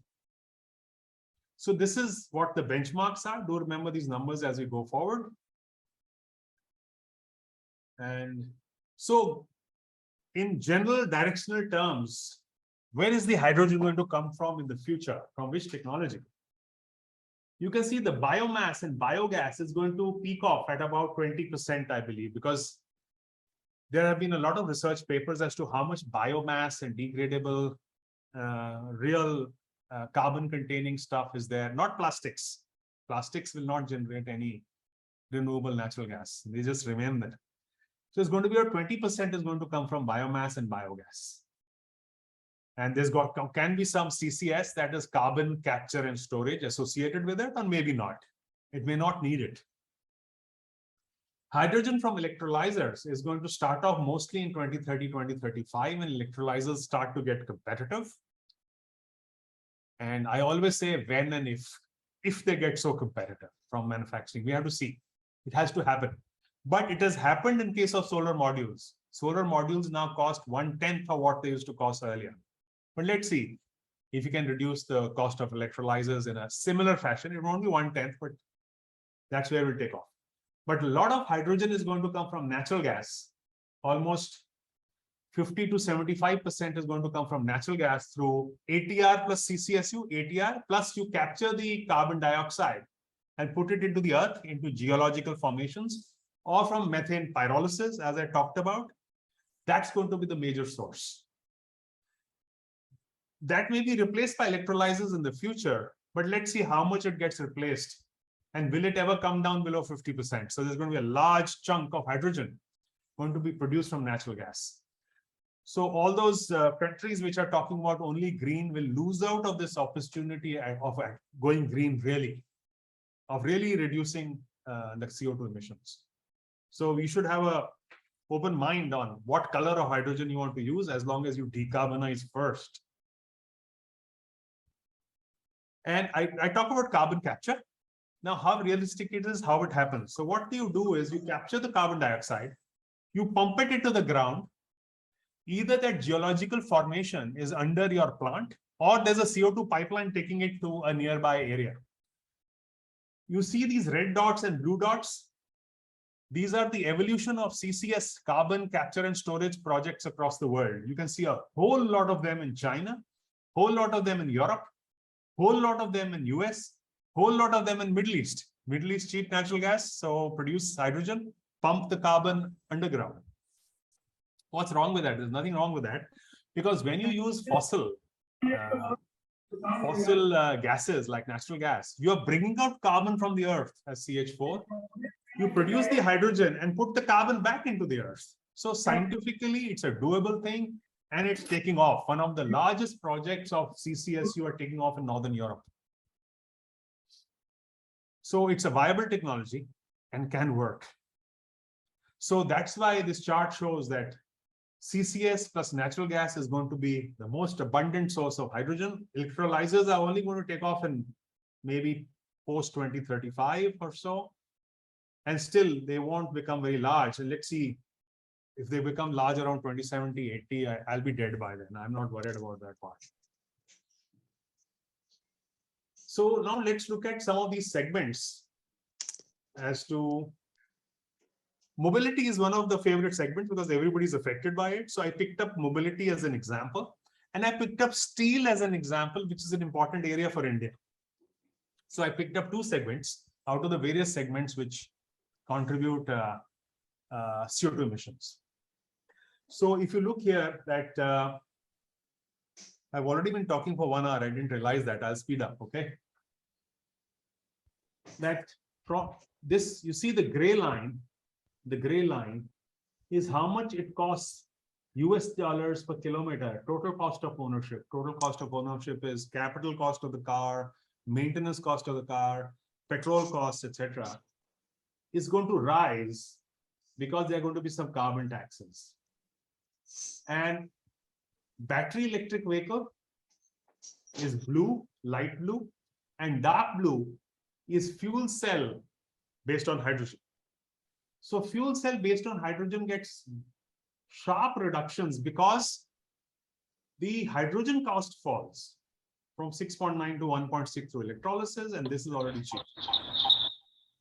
So this is what the benchmarks are. Do remember these numbers as we go forward. And so in general directional terms, where is the hydrogen going to come from in the future? From which technology? You can see the biomass and biogas is going to peak off at about 20%, I believe, because there have been a lot of research papers as to how much biomass and degradable real carbon containing stuff is there, not plastics. Plastics will not generate any renewable natural gas. They just remain there. So it's going to be about 20% is going to come from biomass and biogas. And there's can be some CCS, that is carbon capture and storage, associated with it, or maybe not. It may not need it. Hydrogen from electrolyzers is going to start off mostly in 2030, 2035, when electrolyzers start to get competitive. And I always say when and if they get so competitive from manufacturing. We have to see. It has to happen. But it has happened in case of solar modules. Solar modules now cost 1/10 of what they used to cost earlier. But let's see if you can reduce the cost of electrolyzers in a similar fashion. It won't be 1/10, but that's where we'll take off. But a lot of hydrogen is going to come from natural gas. Almost 50 to 75% is going to come from natural gas through ATR plus CCSU, ATR, plus you capture the carbon dioxide and put it into the earth, into geological formations, or from methane pyrolysis, as I talked about. That's going to be the major source. That may be replaced by electrolyzers in the future, but let's see how much it gets replaced. And will it ever come down below 50%? So there's going to be a large chunk of hydrogen going to be produced from natural gas. So all those countries which are talking about only green will lose out of this opportunity of going green really, of really reducing the CO2 emissions. So we should have an open mind on what color of hydrogen you want to use, as long as you decarbonize first. And I talk about carbon capture. Now, how realistic it is, how it happens. So what you do is you capture the carbon dioxide, you pump it into the ground. Either that geological formation is under your plant, or there's a CO2 pipeline taking it to a nearby area. You see these red dots and blue dots. These are the evolution of CCS, carbon capture and storage projects across the world. You can see a whole lot of them in China, whole lot of them in Europe, whole lot of them in US, whole lot of them in Middle East. Middle East cheap natural gas, so produce hydrogen, pump the carbon underground. What's wrong with that? There's nothing wrong with that, because when you use fossil fossil gases like natural gas, you are bringing out carbon from the earth as CH4. You produce the hydrogen and put the carbon back into the earth. So scientifically, it's a doable thing and it's taking off. One of the largest projects of CCSU are taking off in Northern Europe. So it's a viable technology and can work. So that's why this chart shows that CCS plus natural gas is going to be the most abundant source of hydrogen. Electrolyzers are only going to take off in maybe post 2035 or so. And still, they won't become very large. And let's see if they become large around 2070, 80, I'll be dead by then. I'm not worried about that part. So now let's look at some of these segments as to mobility is one of the favorite segments because everybody's affected by it. So I picked up mobility as an example, and I picked up steel as an example, which is an important area for India. So I picked up two segments out of the various segments which contribute CO2 emissions. So if you look here that I've already been talking for 1 hour, I didn't realize that. I'll speed up, okay? That from this, you see the gray line is how much it costs US dollars per kilometer, total cost of ownership. Total cost of ownership is capital cost of the car, maintenance cost of the car, petrol costs, etc. Is going to rise because there are going to be some carbon taxes. And battery electric vehicle is blue, light blue, and dark blue is fuel cell based on hydrogen. So fuel cell based on hydrogen gets sharp reductions because the hydrogen cost falls from 6.9 to 1.6 through electrolysis, and this is already cheap.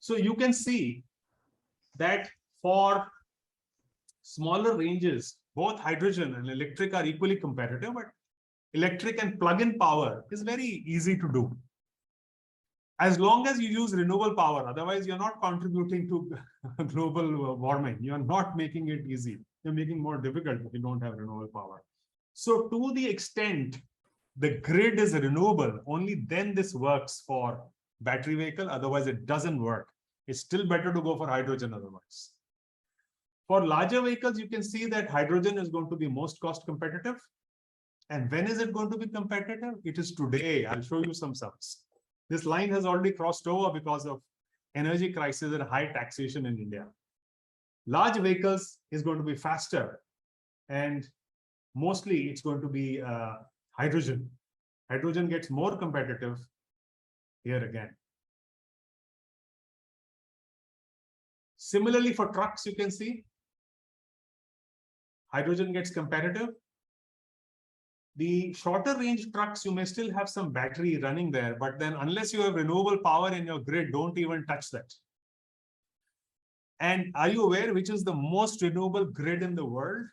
So you can see that for smaller ranges, both hydrogen and electric are equally competitive, but electric and plug-in power is very easy to do. As long as you use renewable power, otherwise you're not contributing to global warming. You're not making it easy. You're making it more difficult if you don't have renewable power. So to the extent the grid is renewable, only then this works for battery vehicle. Otherwise it doesn't work. It's still better to go for hydrogen otherwise. For larger vehicles, you can see that hydrogen is going to be most cost competitive. And when is it going to be competitive? It is today. I'll show you some sums. This line has already crossed over because of energy crisis and high taxation in India. Large vehicles is going to be faster, and mostly it's going to be hydrogen. Hydrogen gets more competitive here again. Similarly, for trucks, you can see hydrogen gets competitive. The shorter range trucks, you may still have some battery running there, but then unless you have renewable power in your grid, don't even touch that. And are you aware which is the most renewable grid in the world,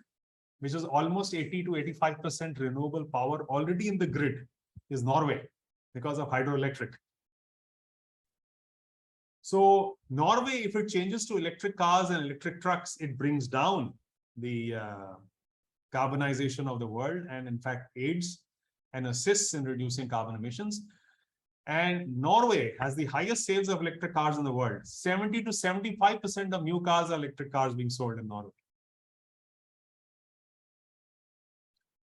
which is almost 80 to 85% renewable power already in the grid, is Norway because of hydroelectric. So Norway, if it changes to electric cars and electric trucks, it brings down the carbonization of the world, and in fact aids and assists in reducing carbon emissions. And Norway has the highest sales of electric cars in the world. 70 to 75% of new cars are electric cars being sold in Norway.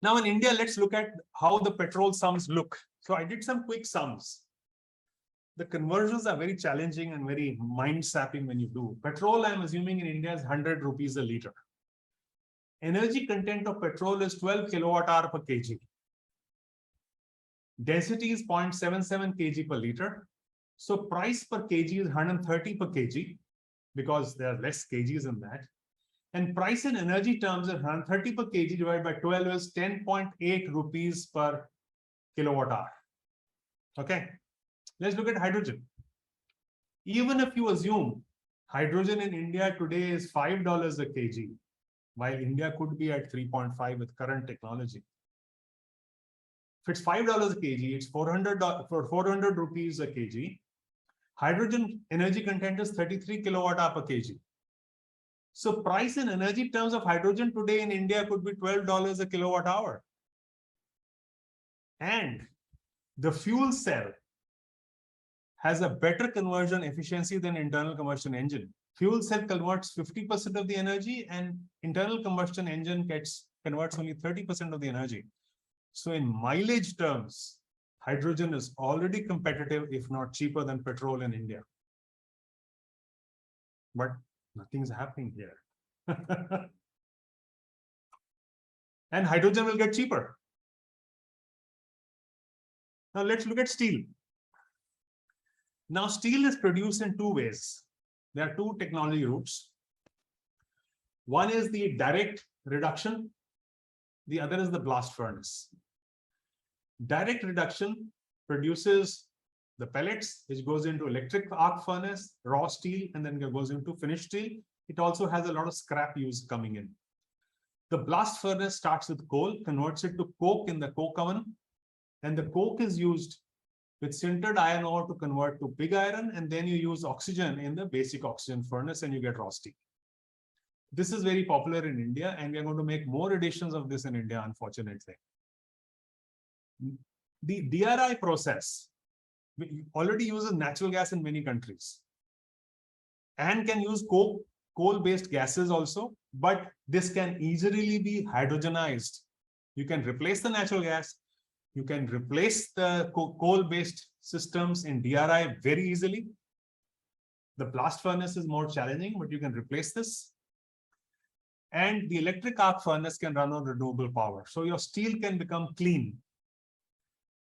Now in India, let's look at how the petrol sums look. So I did some quick sums. The conversions are very challenging and very mind-sapping when you do. Petrol, I'm assuming in India is 100 rupees a liter. Energy content of petrol is 12 kilowatt hour per kg. Density is 0.77 kg per liter. So price per kg is 130 per kg because there are less kgs in that. And price in energy terms is 130 per kg divided by 12 is 10.8 rupees per kilowatt hour. Okay, let's look at hydrogen. Even if you assume hydrogen in India today is $5 a kg, while India could be at 3.5 with current technology. If it's $5 a kg, it's 400 rupees a kg. Hydrogen energy content is 33 kilowatt hour per kg. So price in energy terms of hydrogen today in India could be $12 a kilowatt hour. And The fuel cell has a better conversion efficiency than internal combustion engine. Fuel cell converts 50% of the energy, and internal combustion engine converts only 30% of the energy. So in mileage terms, hydrogen is already competitive, if not cheaper than petrol in India. But nothing's happening here. And hydrogen will get cheaper. Now let's look at steel. Now steel is produced in two ways. There are two technology routes. One is the direct reduction. The other is the blast furnace. Direct reduction produces the pellets, which goes into electric arc furnace, raw steel, and then goes into finished steel. It also has a lot of scrap use coming in. The blast furnace starts with coal, converts it to coke in the coke oven, and the coke is used with sintered iron ore to convert to pig iron, and then you use oxygen in the basic oxygen furnace and you get raw steel. This is very popular in India, and we are going to make more editions of this in India, unfortunately. The DRI process already uses natural gas in many countries and can use coal-based gases also, but this can easily be hydrogenized. You can replace the natural gas. You can replace the coal-based systems in DRI very easily. The blast furnace is more challenging, but you can replace this. And the electric arc furnace can run on renewable power. So your steel can become clean.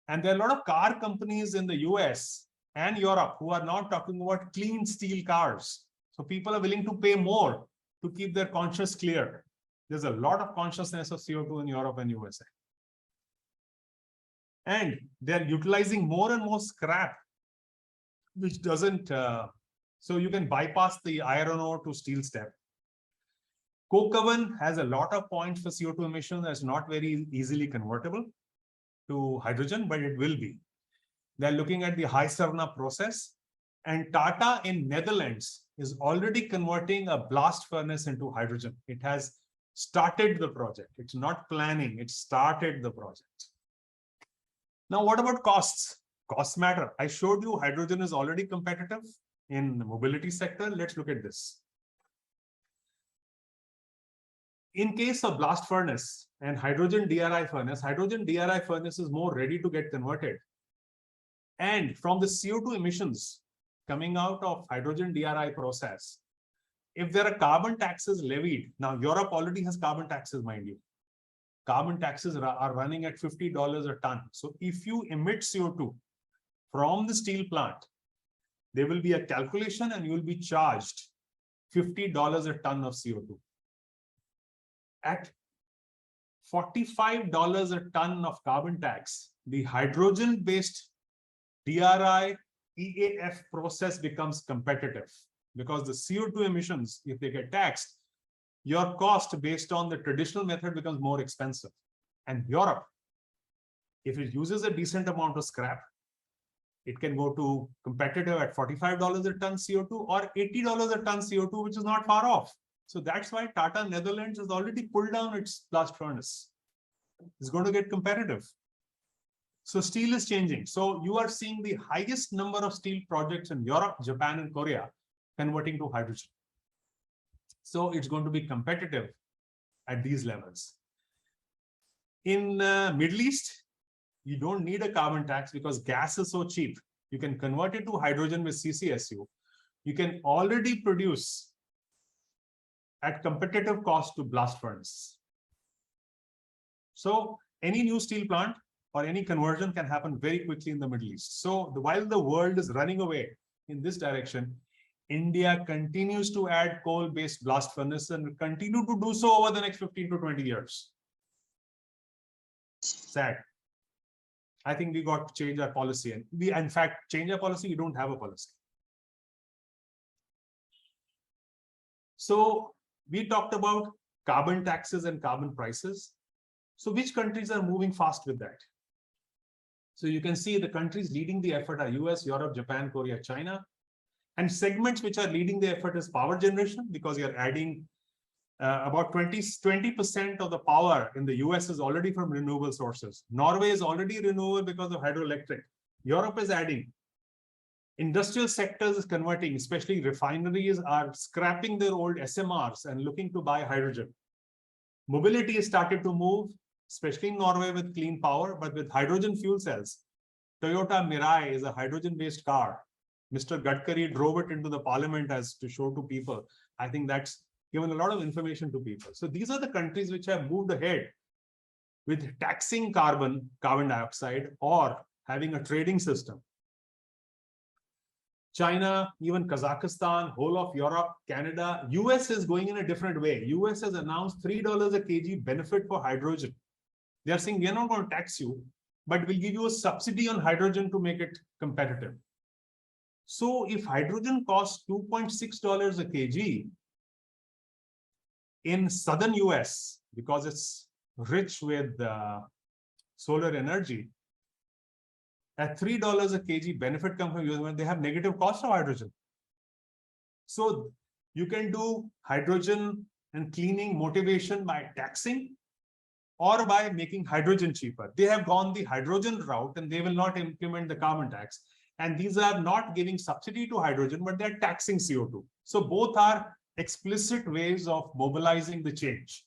And there are a lot of car companies in the US and Europe who are now talking about clean steel cars. So people are willing to pay more to keep their conscience clear. There's a lot of consciousness of CO2 in Europe and USA. And they're utilizing more and more scrap, which doesn't, so you can bypass the iron ore to steel step. Coke oven has a lot of points for CO2 emission that's not very easily convertible to hydrogen, but it will be. They're looking at the Iceland process, and Tata in Netherlands is already converting a blast furnace into hydrogen. It has started the project. It's not planning, it started the project. Now, what about costs? Costs matter. I showed you hydrogen is already competitive in the mobility sector. Let's look at this. In case of blast furnace and hydrogen DRI furnace is more ready to get converted. And from the CO2 emissions coming out of hydrogen DRI process, if there are carbon taxes levied, now Europe already has carbon taxes, mind you. Carbon taxes are running at $50 a ton. So if you emit CO2 from the steel plant, there will be a calculation and you will be charged $50 a ton of CO2. At $45 a ton of carbon tax, the hydrogen-based DRI EAF process becomes competitive because the CO2 emissions, if they get taxed, your cost based on the traditional method becomes more expensive. And Europe, if it uses a decent amount of scrap, it can go to competitive at $45 a ton CO2 or $80 a ton CO2, which is not far off. So that's why Tata Netherlands has already pulled down its blast furnace. It's going to get competitive. So steel is changing. So you are seeing the highest number of steel projects in Europe, Japan, and Korea converting to hydrogen. So it's going to be competitive at these levels. In Middle East, you don't need a carbon tax because gas is so cheap. You can convert it to hydrogen with CCSU. You can already produce at competitive cost to blast furnace. So any new steel plant or any conversion can happen very quickly in the Middle East. So while the world is running away in this direction, India continues to add coal-based blast furnaces and will continue to do so over the next 15 to 20 years. Sad. I think we got to change our policy. And we, in fact, change our policy, we don't have a policy. So we talked about carbon taxes and carbon prices. So which countries are moving fast with that? So you can see the countries leading the effort are US, Europe, Japan, Korea, China. And segments which are leading the effort is power generation because you're adding About 20% of the power in the US is already from renewable sources. Norway is already renewable because of hydroelectric. Europe is adding. Industrial sectors is converting, especially refineries are scrapping their old SMRs and looking to buy hydrogen. Mobility has started to move, especially in Norway with clean power, but with hydrogen fuel cells. Toyota Mirai is a hydrogen-based car. Mr. Gadkari drove it into the parliament as to show to people. I think that's given a lot of information to people. So these are the countries which have moved ahead with taxing carbon dioxide, or having a trading system. China, even Kazakhstan, whole of Europe, Canada, US is going in a different way. US has announced $3 a kg benefit for hydrogen. They are saying, we are not going to tax you, but we'll give you a subsidy on hydrogen to make it competitive. So if hydrogen costs $2.6 a kg in southern US, because it's rich with solar energy, at $3 a kg benefit comes from US when they have negative cost of hydrogen. So you can do hydrogen and cleaning motivation by taxing or by making hydrogen cheaper. They have gone the hydrogen route and they will not implement the carbon tax. And these are not giving subsidy to hydrogen, but they're taxing CO2. So both are explicit ways of mobilizing the change.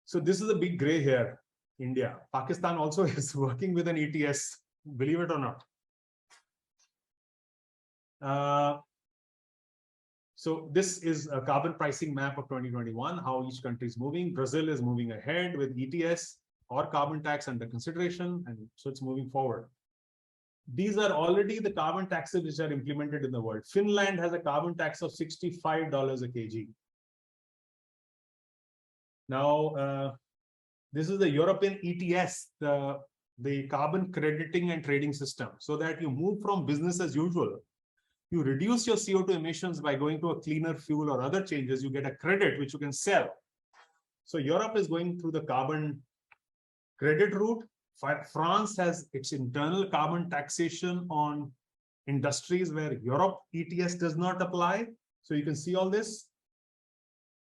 So this is a big gray here. India. Pakistan also is working with an ETS, believe it or not. So this is a carbon pricing map of 2021, how each country is moving. Brazil is moving ahead with ETS or carbon tax under consideration, and so it's moving forward. These are already the carbon taxes which are implemented in the world. Finland has a carbon tax of $65 a kg. Now, this is the European ETS, the carbon crediting and trading system, so that you move from business as usual. You reduce your CO2 emissions by going to a cleaner fuel or other changes, you get a credit which you can sell. So Europe is going through the carbon credit route. France has its internal carbon taxation on industries where Europe ETS does not apply. So you can see all this.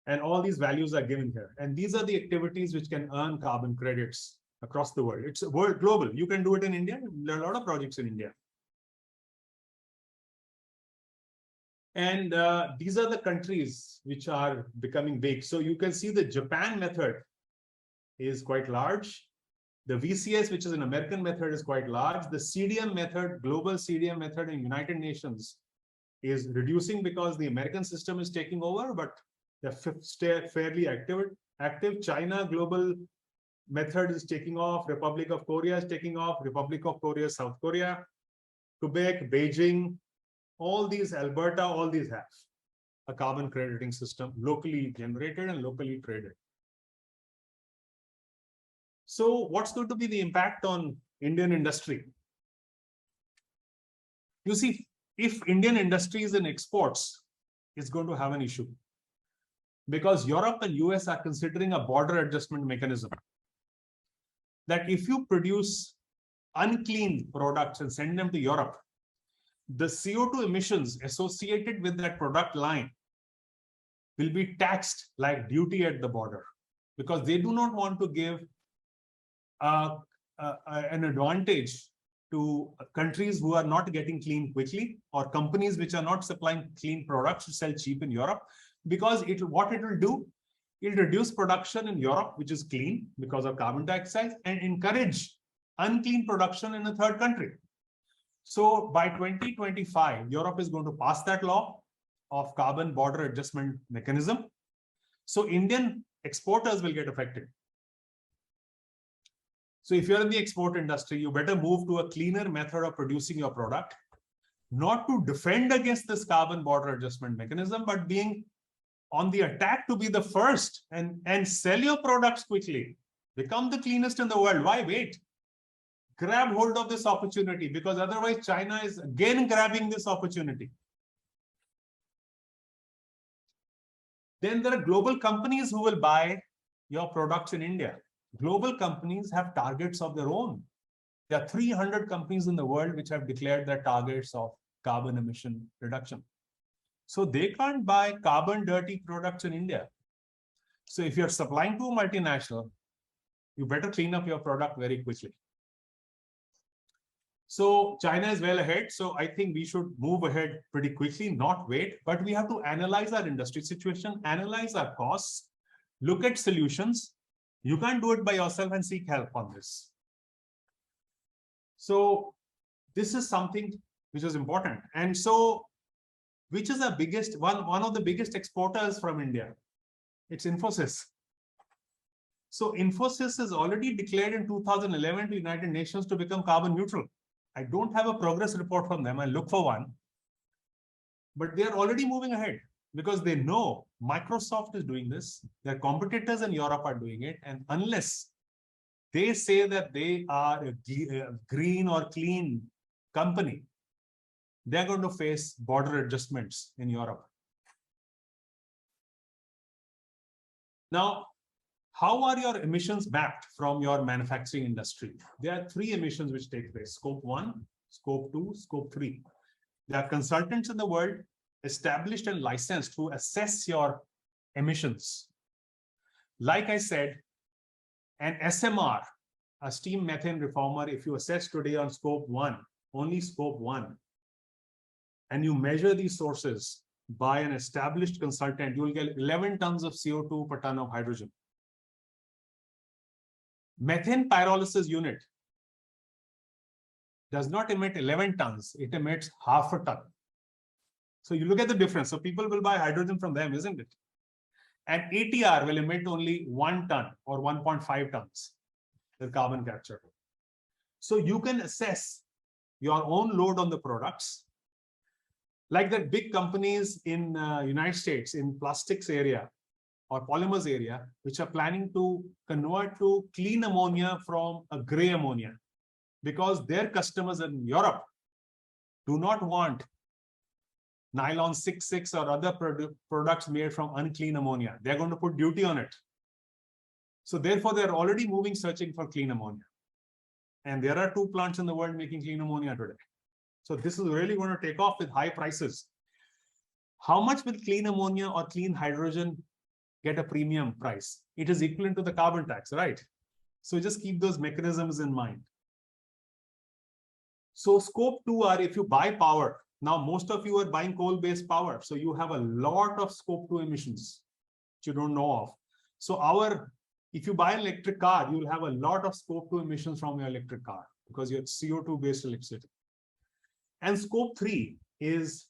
And all these values are given here. And these are the activities which can earn carbon credits across the world. It's world global. You can do it in India. There are a lot of projects in India. And these are the countries which are becoming big. So you can see the Japan method is quite large. The VCS, which is an American method, is quite large. The CDM method, global CDM method in United Nations is reducing because the American system is taking over, but they're fairly active. China global method is taking off. Republic of Korea is taking off. Republic of Korea, South Korea, Quebec, Beijing, all these, Alberta, all these have a carbon crediting system, locally generated and locally traded. So what's going to be the impact on Indian industry? You see, if Indian industries and exports is going to have an issue, because Europe and US are considering a border adjustment mechanism, that if you produce unclean products and send them to Europe, the CO2 emissions associated with that product line will be taxed like duty at the border, because they do not want to give an advantage to countries who are not getting clean quickly, or companies which are not supplying clean products to sell cheap in Europe. Because what it will do, it'll reduce production in Europe, which is clean because of carbon dioxide, and encourage unclean production in a third country. So by 2025, Europe is going to pass that law of carbon border adjustment mechanism. So Indian exporters will get affected. So if you're in the export industry, you better move to a cleaner method of producing your product, not to defend against this carbon border adjustment mechanism, but being on the attack to be the first and sell your products quickly. Become the cleanest in the world. Why wait? Grab hold of this opportunity, because otherwise China is again grabbing this opportunity. Then there are global companies who will buy your products in India. Global companies have targets of their own. There are 300 companies in the world which have declared their targets of carbon emission reduction. So they can't buy carbon dirty products in India. So if you're supplying to a multinational, you better clean up your product very quickly. So China is well ahead. So I think we should move ahead pretty quickly, not wait, but we have to analyze our industry situation, analyze our costs, look at solutions. You can't do it by yourself and seek help on this. So this is something which is important. And so, which is the biggest, one of the biggest exporters from India? It's Infosys. So Infosys has already declared in 2011 to United Nations to become carbon neutral. I don't have a progress report from them. I look for one. But they are already moving ahead because they know Microsoft is doing this. Their competitors in Europe are doing it. And unless they say that they are a green or clean company, they're going to face border adjustments in Europe. Now, how are your emissions mapped from your manufacturing industry? There are three emissions which take place: Scope 1, Scope 2, Scope 3. There are consultants in the world established and licensed to assess your emissions. Like I said, an SMR, a steam methane reformer, if you assess today on Scope 1, only Scope 1, and you measure these sources by an established consultant, you will get 11 tons of CO2 per ton of hydrogen. Methane pyrolysis unit does not emit 11 tons, it emits half a ton. So you look at the difference. So people will buy hydrogen from them, isn't it? And ATR will emit only 1 ton or 1.5 tons the carbon capture. So you can assess your own load on the products. Like that big companies in United States in plastics area or polymers area, which are planning to convert to clean ammonia from a gray ammonia, because their customers in Europe do not want nylon 6,6 or other products made from unclean ammonia. They're going to put duty on it. So therefore, they're already moving, searching for clean ammonia. And there are 2 plants in the world making clean ammonia today. So this is really going to take off with high prices. How much will clean ammonia or clean hydrogen get a premium price? It is equivalent to the carbon tax, right? So just keep those mechanisms in mind. So Scope 2 are if you buy power. Now, most of you are buying coal-based power. So you have a lot of Scope 2 emissions which you don't know of. So if you buy an electric car, you will have a lot of Scope 2 emissions from your electric car because you're CO2-based electricity. And Scope 3 is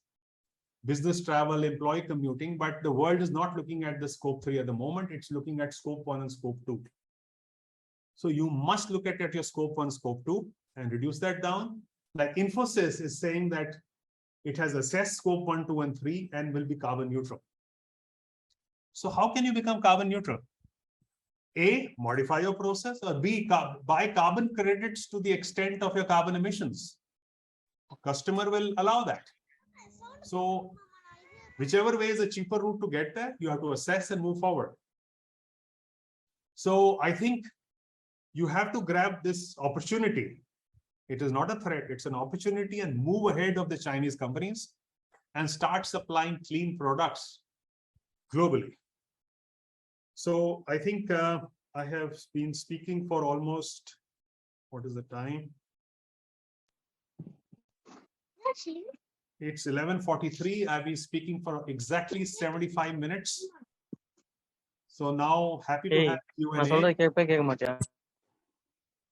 business travel, employee commuting, but the world is not looking at the Scope 3 at the moment. It's looking at Scope 1 and Scope 2. So you must look at your Scope 1, Scope 2 and reduce that down. Like Infosys is saying that it has assessed Scope 1, 2, and 3 and will be carbon neutral. So how can you become carbon neutral? A, modify your process, or B, buy carbon credits to the extent of your carbon emissions. A customer will allow that. So whichever way is a cheaper route to get there, you have to assess and move forward. So I think you have to grab this opportunity. It is not a threat, it's an opportunity, and move ahead of the Chinese companies and start supplying clean products globally. So I think I have been speaking for almost, what is the time? It's 11:43. I've been speaking for exactly 75 minutes. So now happy to have Q&A.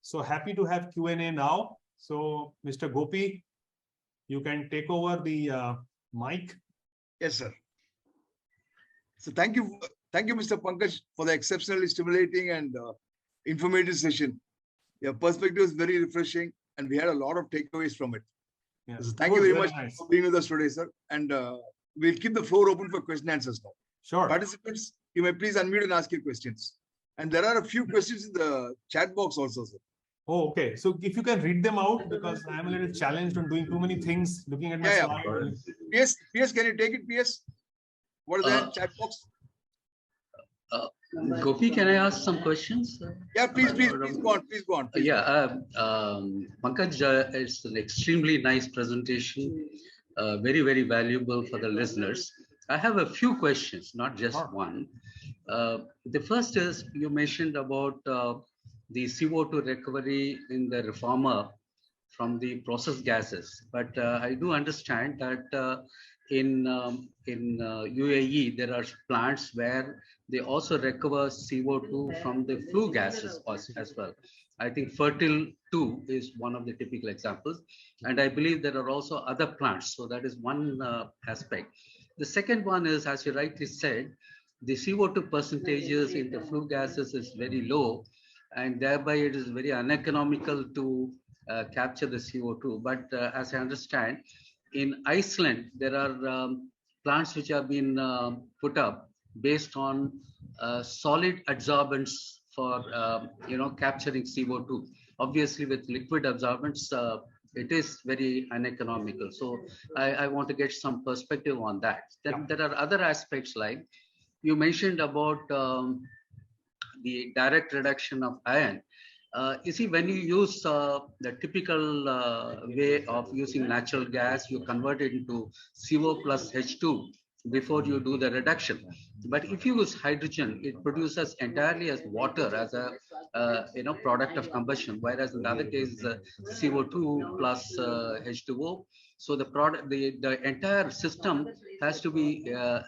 So happy to have Q&A now. So Mr. Gopi, you can take over the mic. Yes, sir. So thank you, Mr. Pankaj, for the exceptionally stimulating and informative session. Your perspective is very refreshing, and we had a lot of takeaways from it. Yeah. So thank you very much for being with us today, sir. And we'll keep the floor open for question and answers now. Sure. Participants, you may please unmute and ask your questions. And there are a few questions in the chat box also, sir. Oh, okay. So if you can read them out, because I'm a little challenged on doing too many things, looking at my slide. PS, can you take it, PS? What is that chat box? Gopi, can I ask some questions? Yeah, please go on. Please go on. Yeah, Pankaj, it's an extremely nice presentation. very, very valuable for the listeners. I have a few questions, not just one. The first is you mentioned about the CO2 recovery in the reformer from the process gases, but I do understand that in UAE there are plants where they also recover CO2 from the flue gases as well. I think Fertile 2 is one of the typical examples, and I believe there are also other plants. So that is one aspect. The second one is, as you rightly said, the CO2 percentages in the flue gases is very low, and thereby it is very uneconomical to capture the CO2. But as I understand, in Iceland, there are plants which have been put up based on solid adsorbents for capturing CO2. Obviously, with liquid absorbents, it is very uneconomical. So I want to get some perspective on that. Then there are other aspects like you mentioned about the direct reduction of iron. You see, when you use the typical way of using natural gas, you convert it into CO plus H2 before you do the reduction. But if you use hydrogen, it produces entirely as water as a product of combustion, whereas in the other case, CO2 plus H2O. So the product, the entire system has to be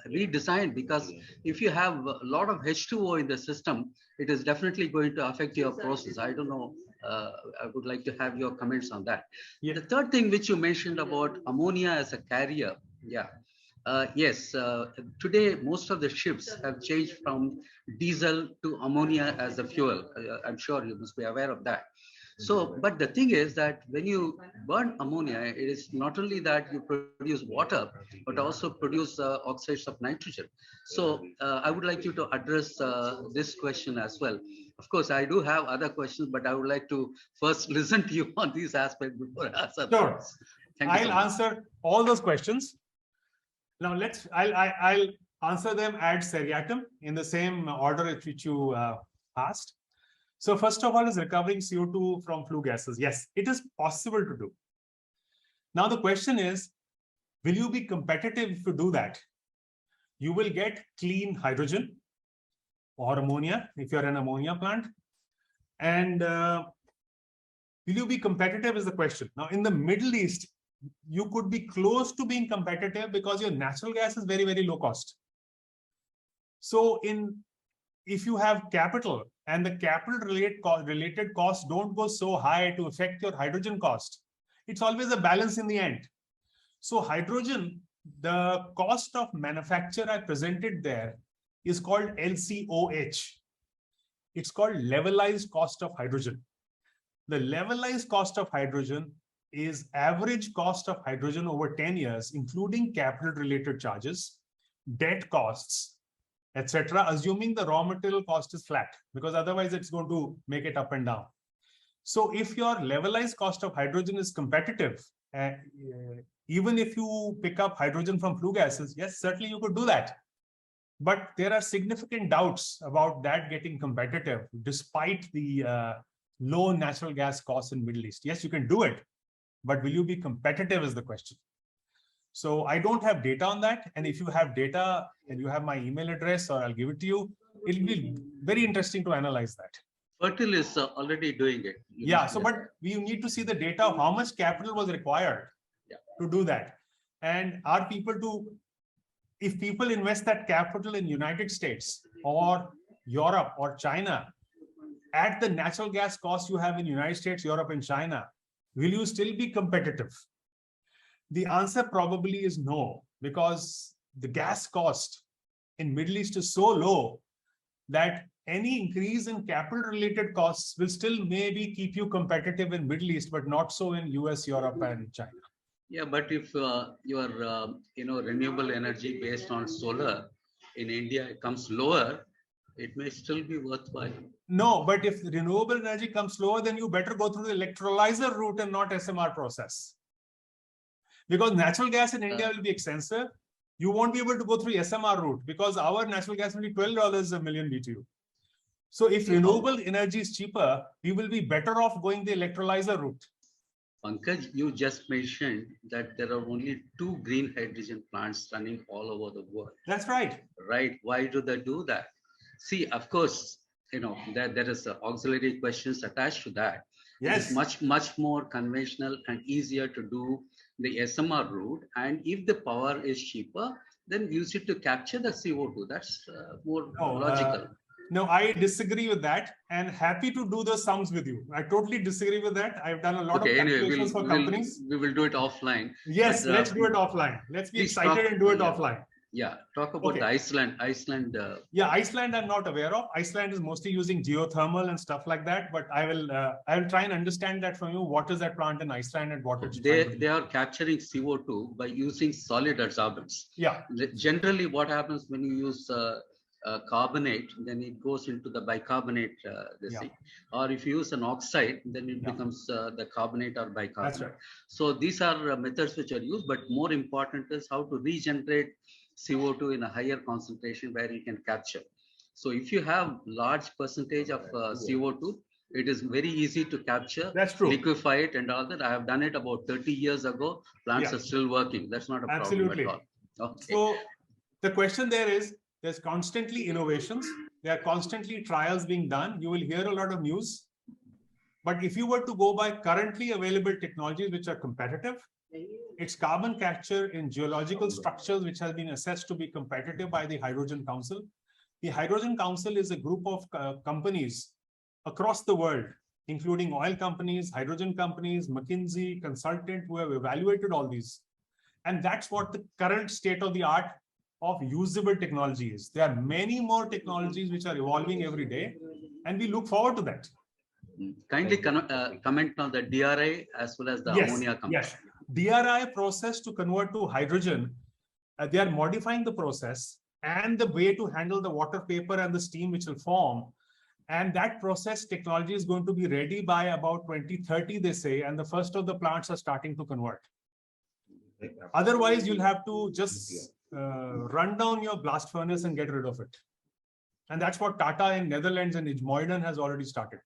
redesigned, because if you have a lot of H2O in the system, it is definitely going to affect your process. I don't know. I would like to have your comments on that. Yeah. The third thing which you mentioned about ammonia as a carrier. Yeah. Yes. Today, most of the ships have changed from diesel to ammonia as a fuel. I'm sure you must be aware of that. So, but the thing is that when you burn ammonia, it is not only that you produce water, but also produce oxides of nitrogen. So I would like you to address this question as well. Of course, I do have other questions, but I would like to first listen to you on these aspects before I answer. Sure. I'll answer all those questions. Now I'll answer them ad seriatim in the same order in which you asked. So first of all is recovering CO2 from flue gases. Yes, it is possible to do. Now the question is, will you be competitive if you do that? You will get clean hydrogen or ammonia if you're an ammonia plant. And will you be competitive is the question. Now in the Middle East, you could be close to being competitive because your natural gas is very, very low cost. So if you have capital and the capital related costs don't go so high to affect your hydrogen cost, it's always a balance in the end. So hydrogen, the cost of manufacture I presented there is called LCOH. It's called levelized cost of hydrogen. The levelized cost of hydrogen is average cost of hydrogen over 10 years, including capital related charges, debt costs, etc., assuming the raw material cost is flat, because otherwise it's going to make it up and down. So if your levelized cost of hydrogen is competitive, even if you pick up hydrogen from flue gases, yes, certainly you could do that. But there are significant doubts about that getting competitive, despite the low natural gas costs in Middle East. Yes, you can do it, but will you be competitive is the question. So I don't have data on that. And if you have data and you have my email address, or I'll give it to you, it'll be very interesting to analyze that. Fertile is already doing it. Yeah. So, but we need to see the data of how much capital was required to do that. And are people if people invest that capital in United States or Europe or China at the natural gas cost you have in United States, Europe, and China, will you still be competitive? The answer probably is no, because the gas cost in Middle East is so low that any increase in capital related costs will still maybe keep you competitive in Middle East, but not so in US, Europe, and China. Yeah, but if your renewable energy based on solar in India comes lower, it may still be worthwhile. No, but if renewable energy comes lower, then you better go through the electrolyzer route and not SMR process. Because natural gas in India will be expensive. You won't be able to go through SMR route because our natural gas will be $12 a million BTU. So if renewable energy is cheaper, we will be better off going the electrolyzer route. Pankaj, you just mentioned that there are only 2 green hydrogen plants running all over the world, That's right. right? Why do they do that? See, of course, there is auxiliary questions attached to that. It is Yes. much more conventional and easier to do the SMR route. And if the power is cheaper, then use it to capture the CO2. That's more logical. No, I disagree with that, and happy to do the sums with you. I totally disagree with that. I've done a lot of calculations for companies. We will do it offline. Yes, but, let's do it offline. Let's be excited and do it offline. Yeah, talk about Iceland. Yeah, Iceland I'm not aware of. Iceland is mostly using geothermal and stuff like that, but I will try and understand that from you. What is that plant in Iceland and what it's they are capturing CO2 by using solid adsorbents. Yeah. Generally, what happens when you use carbonate, then it goes into the bicarbonate thing. Or if you use an oxide, then it becomes the carbonate or bicarbonate. That's right. So these are methods which are used, but more important is how to regenerate CO2 in a higher concentration where you can capture. So if you have large percentage of CO2, it is very easy to capture. That's true. Liquefy it and all that. I have done it about 30 years ago. Plants are still working. That's not a problem at all. Okay. So the question there is, there's constantly innovations. There are constantly trials being done. You will hear a lot of news. But if you were to go by currently available technologies which are competitive, it's carbon capture in geological structures which has been assessed to be competitive by the Hydrogen Council. The Hydrogen Council is a group of companies across the world, including oil companies, hydrogen companies, McKinsey, consultant, who have evaluated all these. And that's what the current state of the art of usable technology is. There are many more technologies which are evolving every day, and we look forward to that. Kindly comment on the DRI as well as the ammonia company. Yes, DRI process to convert to hydrogen, they are modifying the process and the way to handle the water vapor and the steam which will form. And that process technology is going to be ready by about 2030, they say, and the first of the plants are starting to convert. Otherwise, you'll have to just run down your blast furnace and get rid of it. And that's what Tata in Netherlands and IJmuiden has already started.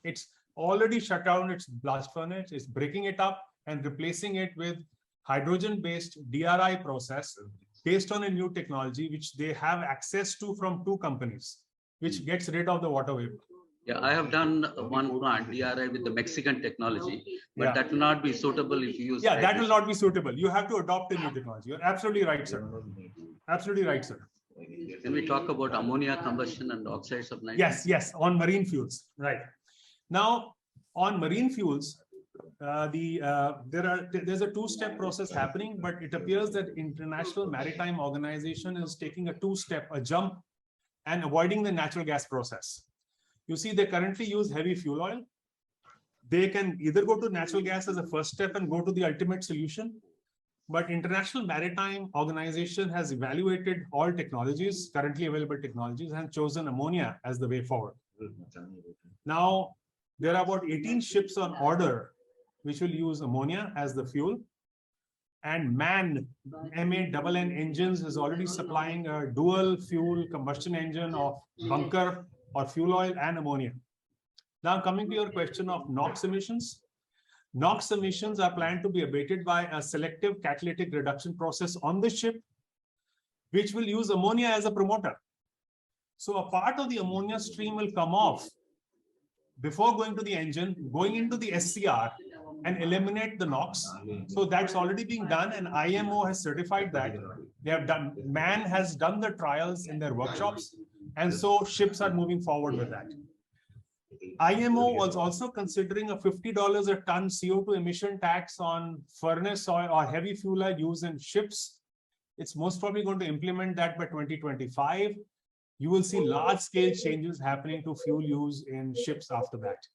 It's already shut down its blast furnace, it's breaking it up and replacing it with hydrogen-based DRI process based on a new technology which they have access to from 2 companies, which gets rid of the water vapor. Yeah, I have done one plant, DRI, with the Mexican technology, but that will not be suitable if you use. Yeah, that will not be suitable. You have to adopt a new technology. You're absolutely right, sir. Absolutely right, sir. Can we talk about ammonia combustion and oxides of nitrogen? Yes, on marine fuels. Right. Now, on marine fuels, there's a 2-step process happening, but it appears that International Maritime Organization is taking a jump, and avoiding the natural gas process. You see, they currently use heavy fuel oil. They can either go to natural gas as a first step and go to the ultimate solution. But International Maritime Organization has evaluated all technologies, currently available technologies, and chosen ammonia as the way forward. Now, there are about 18 ships on order which will use ammonia as the fuel. And MAN, M-A-N-N engines, is already supplying a dual fuel combustion engine of bunker or fuel oil and ammonia. Now, coming to your question of NOx emissions. NOx emissions are planned to be abated by a selective catalytic reduction process on the ship, which will use ammonia as a promoter. So a part of the ammonia stream will come off before going to the engine, going into the SCR and eliminate the NOx. So that's already being done, and IMO has certified that. They have done, MAN has done the trials in their workshops, and so ships are moving forward with that. IMO was also considering a $50 a ton CO2 emission tax on furnace oil or heavy fuel oil used in ships. It's most probably going to implement that by 2025. You will see large-scale changes happening to fuel use in ships after that.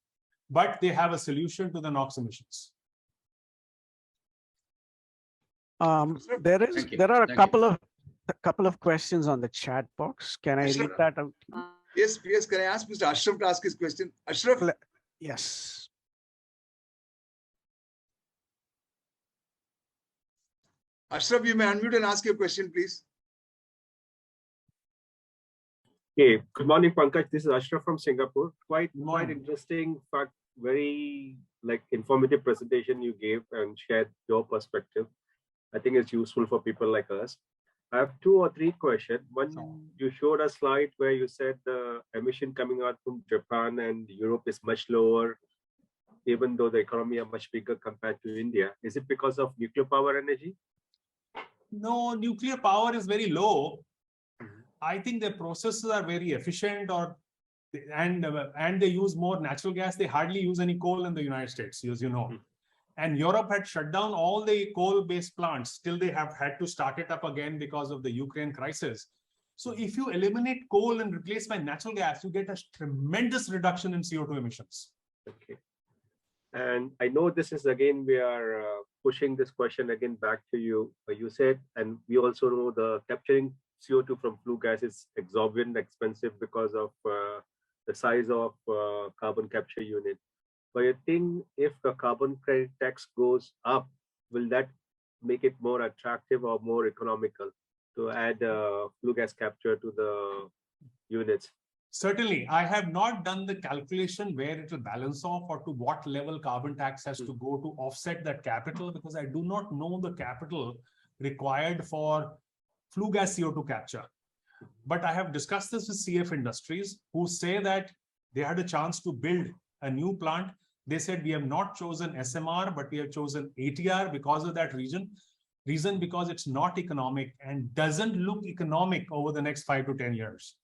But they have a solution to the NOx emissions. There are a couple of questions on the chat box. Can I read that out? Yes. Can I ask Mr. Ashraf to ask his question? Ashraf? Yes. Ashraf, you may unmute and ask your question, please. Okay, good morning, Pankaj. This is Ashraf from Singapore. Quite interesting fact very like informative presentation you gave and shared your perspective. I think it's useful for people like us. I have 2 or 3 questions. One, you showed a slide where you said the emission coming out from Japan and Europe is much lower, even though the economy are much bigger compared to India. Is it because of nuclear power energy? No, nuclear power is very low. I think their processes are very efficient, and they use more natural gas. They hardly use any coal in the United States, as you know. And Europe had shut down all the coal-based plants till they have had to start it up again because of the Ukraine crisis. So if you eliminate coal and replace by natural gas, you get a tremendous reduction in CO2 emissions. Okay. And I know this is again, we are pushing this question again back to you. You said, and we also know the capturing CO2 from flue gas is exorbitant expensive because of the size of carbon capture unit. But I think if the carbon credit tax goes up, will that make it more attractive or more economical to add flue gas capture to the units? Certainly, I have not done the calculation where it will balance off or to what level carbon tax has to go to offset that capital, because I do not know the capital required for flue gas CO2 capture. But I have discussed this with CF Industries, who say that they had a chance to build a new plant. They said, we have not chosen SMR, but we have chosen ATR because of that reason because it's not economic and doesn't look economic over the next 5 to 10 years.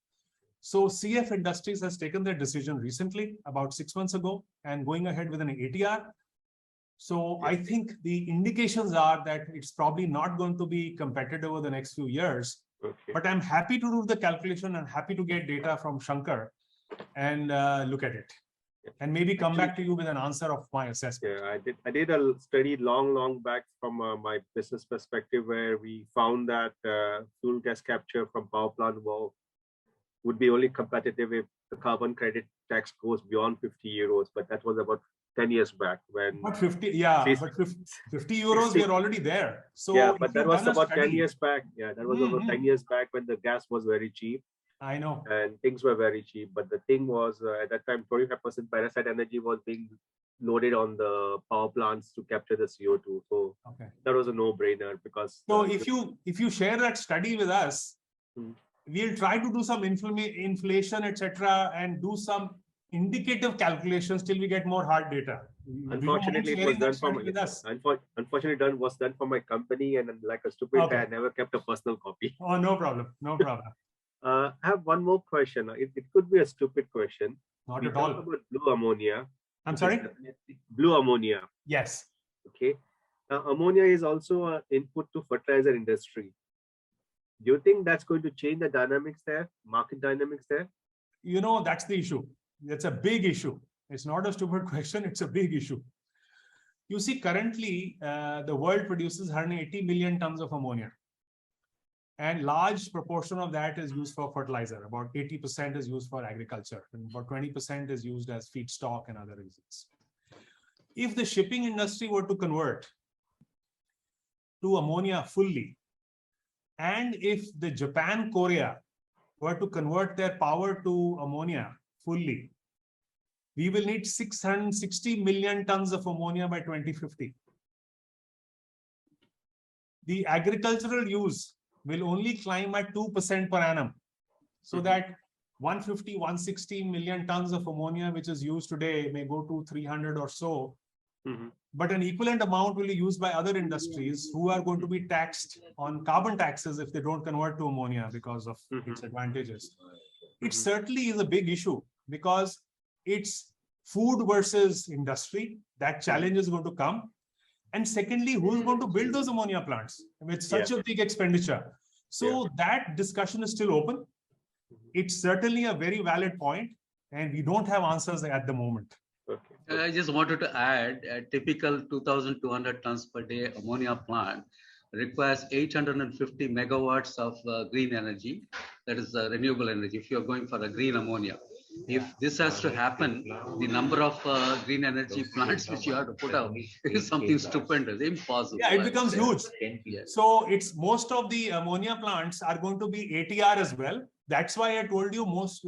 So CF Industries has taken their decision recently, about 6 months ago, and going ahead with an ATR. So I think the indications are that it's probably not going to be competitive over the next few years. Okay. But I'm happy to do the calculation and happy to get data from Shankar and look at it. And maybe come back to you with an answer of my assessment. Yeah, I did a study long back from my business perspective, where we found that fuel gas capture from power plant would be only competitive if the carbon credit tax goes beyond 50 euros. But that was about 10 years back when. But 50, yeah, but 50 euros, we are already there. So yeah, but that was about 10 years back. Yeah, that was about 10 years back when the gas was very cheap. I know. And things were very cheap. But the thing was, at that time, 25% parasite energy was being loaded on the power plants to capture the CO2. So that was a no-brainer because. So if you share that study with us, we'll try to do some inflation, etc., and do some indicative calculations till we get more hard data. Unfortunately, it was done for my, unfortunately, was done for my company, and like a stupid guy, I never kept a personal copy. Oh, no problem. No problem. I have one more question. It could be a stupid question. Not at all. About blue ammonia. I'm sorry? Blue ammonia. Yes. Okay. Ammonia is also an input to fertilizer industry. Do you think that's going to change the dynamics there, market dynamics there? You know, that's the issue. It's a big issue. It's not a stupid question. It's a big issue. You see, currently, the world produces 180 million tons of ammonia. And large proportion of that is used for fertilizer. About 80% is used for agriculture, and about 20% is used as feedstock and other reasons. If the shipping industry were to convert to ammonia fully, and if the Japan, Korea were to convert their power to ammonia fully, we will need 660 million tons of ammonia by 2050. The agricultural use will only climb at 2% per annum. So that 150, 160 million tons of ammonia, which is used today, may go to 300 or so. But an equivalent amount will be used by other industries who are going to be taxed on carbon taxes if they don't convert to ammonia because of its advantages. It certainly is a big issue because it's food versus industry. That challenge is going to come. And secondly, who's going to build those ammonia plants with such a big expenditure? So that discussion is still open. It's certainly a very valid point, and we don't have answers at the moment. I just wanted to add, a typical 2,200 tons per day ammonia plant requires 850 megawatts of green energy, that is renewable energy, if you're going for a green ammonia. If this has to happen, the number of green energy plants which you have to put out is something stupendous, impossible. Yeah, it becomes huge. So it's most of the ammonia plants are going to be ATR as well. That's why I told you most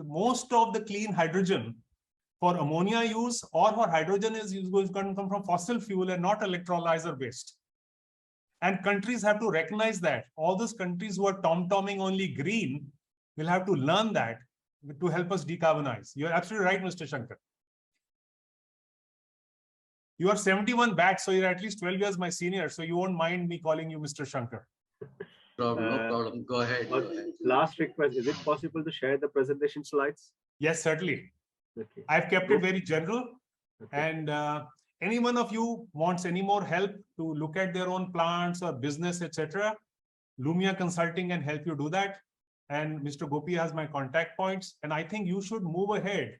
of the clean hydrogen for ammonia use or for hydrogen is going to come from fossil fuel and not electrolyzer based. And countries have to recognize that. All those countries who are tom-tomming only green will have to learn that to help us decarbonize. You're absolutely right, Mr. Shankar. You are 71 batch, so you're at least 12 years my senior, so you won't mind me calling you Mr. Shankar. No problem. Go ahead. Last request, is it possible to share the presentation slides? Yes, certainly. Okay. I've kept it very general. Okay. And any one of you wants any more help to look at their own plants or business, etc., Lumia Consulting can help you do that. And Mr. Gopi has my contact points. And I think you should move ahead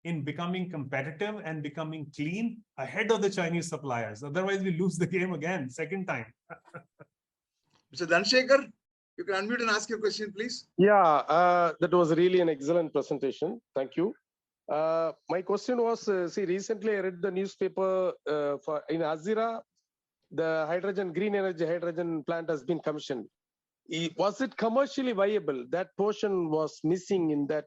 in becoming competitive and becoming clean ahead of the Chinese suppliers. Otherwise, we lose the game again, second time. Mr. Dhansekhar, you can unmute and ask your question, please. Yeah, that was really an excellent presentation. Thank you. My question was, see, recently I read the newspaper in Hazira, the green energy hydrogen plant has been commissioned. Was it commercially viable? That portion was missing in that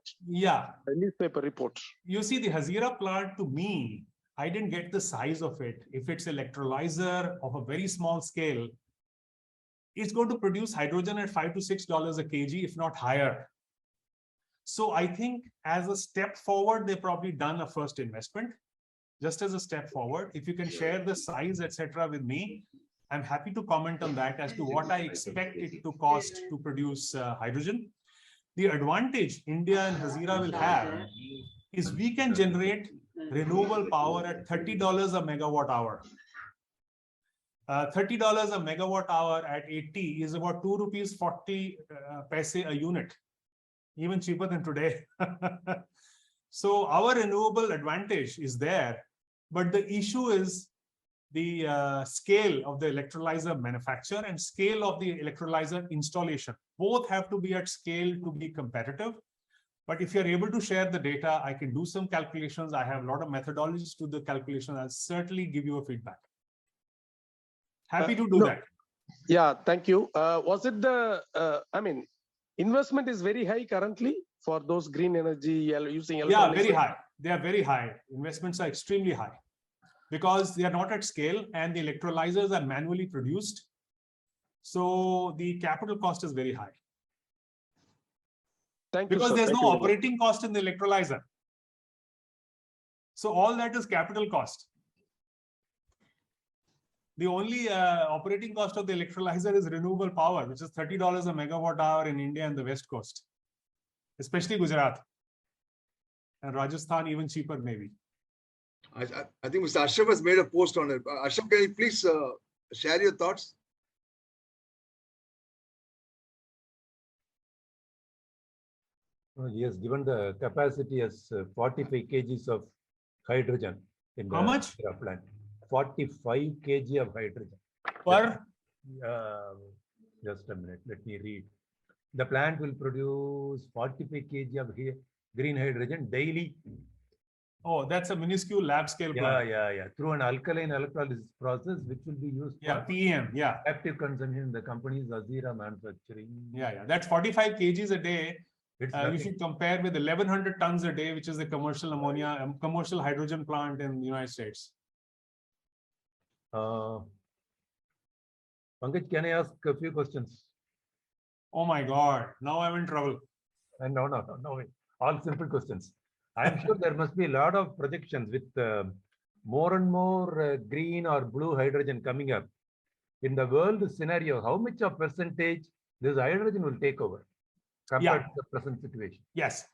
newspaper report. You see, the Hazira plant, to me, I didn't get the size of it. If it's electrolyzer of a very small scale, it's going to produce hydrogen at $5 to $6 a kg, if not higher. So I think as a step forward, they've probably done a first investment. Just as a step forward, if you can share the size, etc., with me, I'm happy to comment on that as to what I expect it to cost to produce hydrogen. The advantage India and Hazira will have is we can generate renewable power at $30 a megawatt hour. $30 a megawatt hour at 80 is about 2 rupees 40 paise a unit, even cheaper than today. So our renewable advantage is there, but the issue is the scale of the electrolyzer manufacture and scale of the electrolyzer installation. Both have to be at scale to be competitive. But if you're able to share the data, I can do some calculations. I have a lot of methodologies to the calculation. I'll certainly give you a feedback. Happy to do that. Yeah, thank you. Was it investment is very high currently for those green energy using electrolyzer? Yeah, very high. They are very high. Investments are extremely high because they are not at scale and the electrolyzers are manually produced. So the capital cost is very high. Thank you, because sir. there's Thank no you. operating cost in the electrolyzer. So all that is capital cost. The only operating cost of the electrolyzer is renewable power, which is $30 a megawatt hour in India and the West Coast, especially Gujarat and Rajasthan, even cheaper maybe. I think Mr. Ashraf has made a post on it. Ashraf, can you please share your thoughts? Yes, given the capacity as 45 kgs of hydrogen in the How much? plant. 45 kg of hydrogen. Per? Just a minute, let me read. The plant will produce 45 kg of green hydrogen daily. Oh, that's a minuscule lab scale plant. Yeah. Through an alkaline electrolysis process, which will be used for PEM, active consumption in the company's Hazira manufacturing. Yeah. That's 45 kgs a day. You should compare with 1,100 tons a day, which is the commercial ammonia, commercial hydrogen plant in the United States. Pankaj, can I ask a few questions? Oh my God, now I'm in trouble. No. All simple questions. I'm sure there must be a lot of projections with more and more green or blue hydrogen coming up. In the world scenario, how much of percentage this hydrogen will take over compared to the present situation? Yes.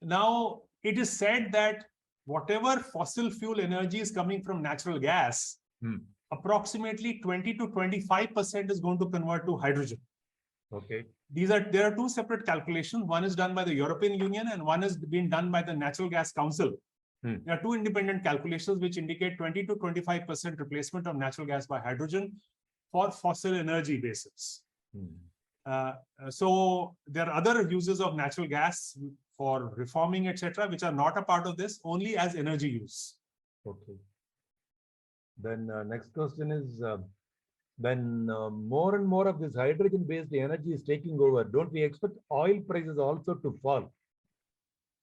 Now, it is said that whatever fossil fuel energy is coming from natural gas, approximately 20 to 25% is going to convert to hydrogen. Okay. There are two separate calculations. One is done by the European Union and one is being done by the Natural Gas Council. There are two independent calculations which indicate 20 to 25% replacement of natural gas by hydrogen for fossil energy basis. So there are other uses of natural gas for reforming, etc., which are not a part of this, only as energy use. Okay. Then next question is, when more and more of this hydrogen-based energy is taking over, don't we expect oil prices also to fall?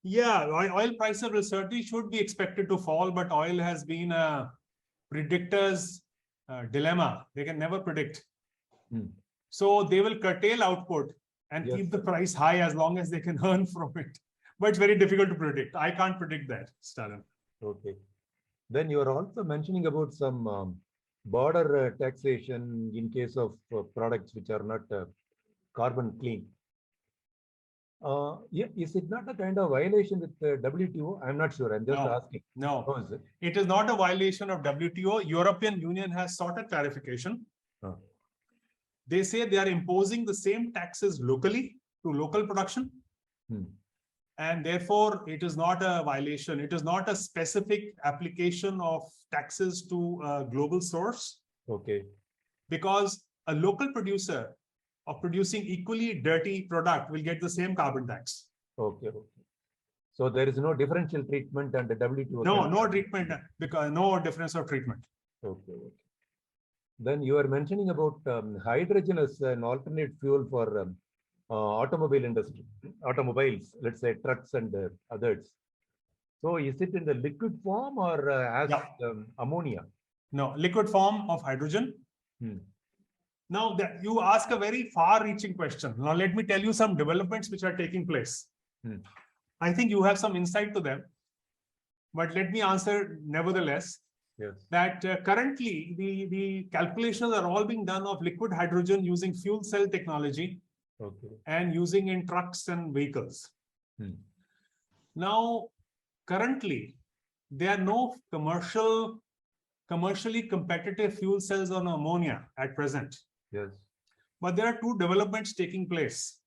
Yeah, oil prices will certainly should be expected to fall, but oil has been a predictor's dilemma. They can never predict. So they will curtail output and Yes. keep the price high as long as they can earn from it. But it's very difficult to predict. I can't predict that, Stalin. Okay. Then you are also mentioning about some border taxation in case of products which are not carbon clean. Yeah, is it not a kind of violation with WTO? I'm not sure. I'm just No. asking. No, How is it? it is not a violation of WTO. European Union has sought a clarification. Oh. They say they are imposing the same taxes locally to local production. And therefore, it is not a violation. It is not a specific application of taxes to a global source. Okay. Because a local producer of producing equally dirty product will get the same carbon tax. Okay. Okay. So there is no differential treatment and the WTO. No, no treatment, because no difference of treatment. Okay. Okay. Then you are mentioning about hydrogen as an alternate fuel for automobile industry, automobiles, let's say trucks and others. So is it in the liquid form or as ammonia? No, liquid form of hydrogen. Now that you ask a very far-reaching question. Now let me tell you some developments which are taking place. I think you have some insight to them, but let me answer nevertheless. Yes. That currently the calculations are all being done of liquid hydrogen using fuel cell technology. Okay. And using in trucks and vehicles. Now, currently, there are no commercially competitive fuel cells on ammonia at present. Yes. But there are two developments taking place.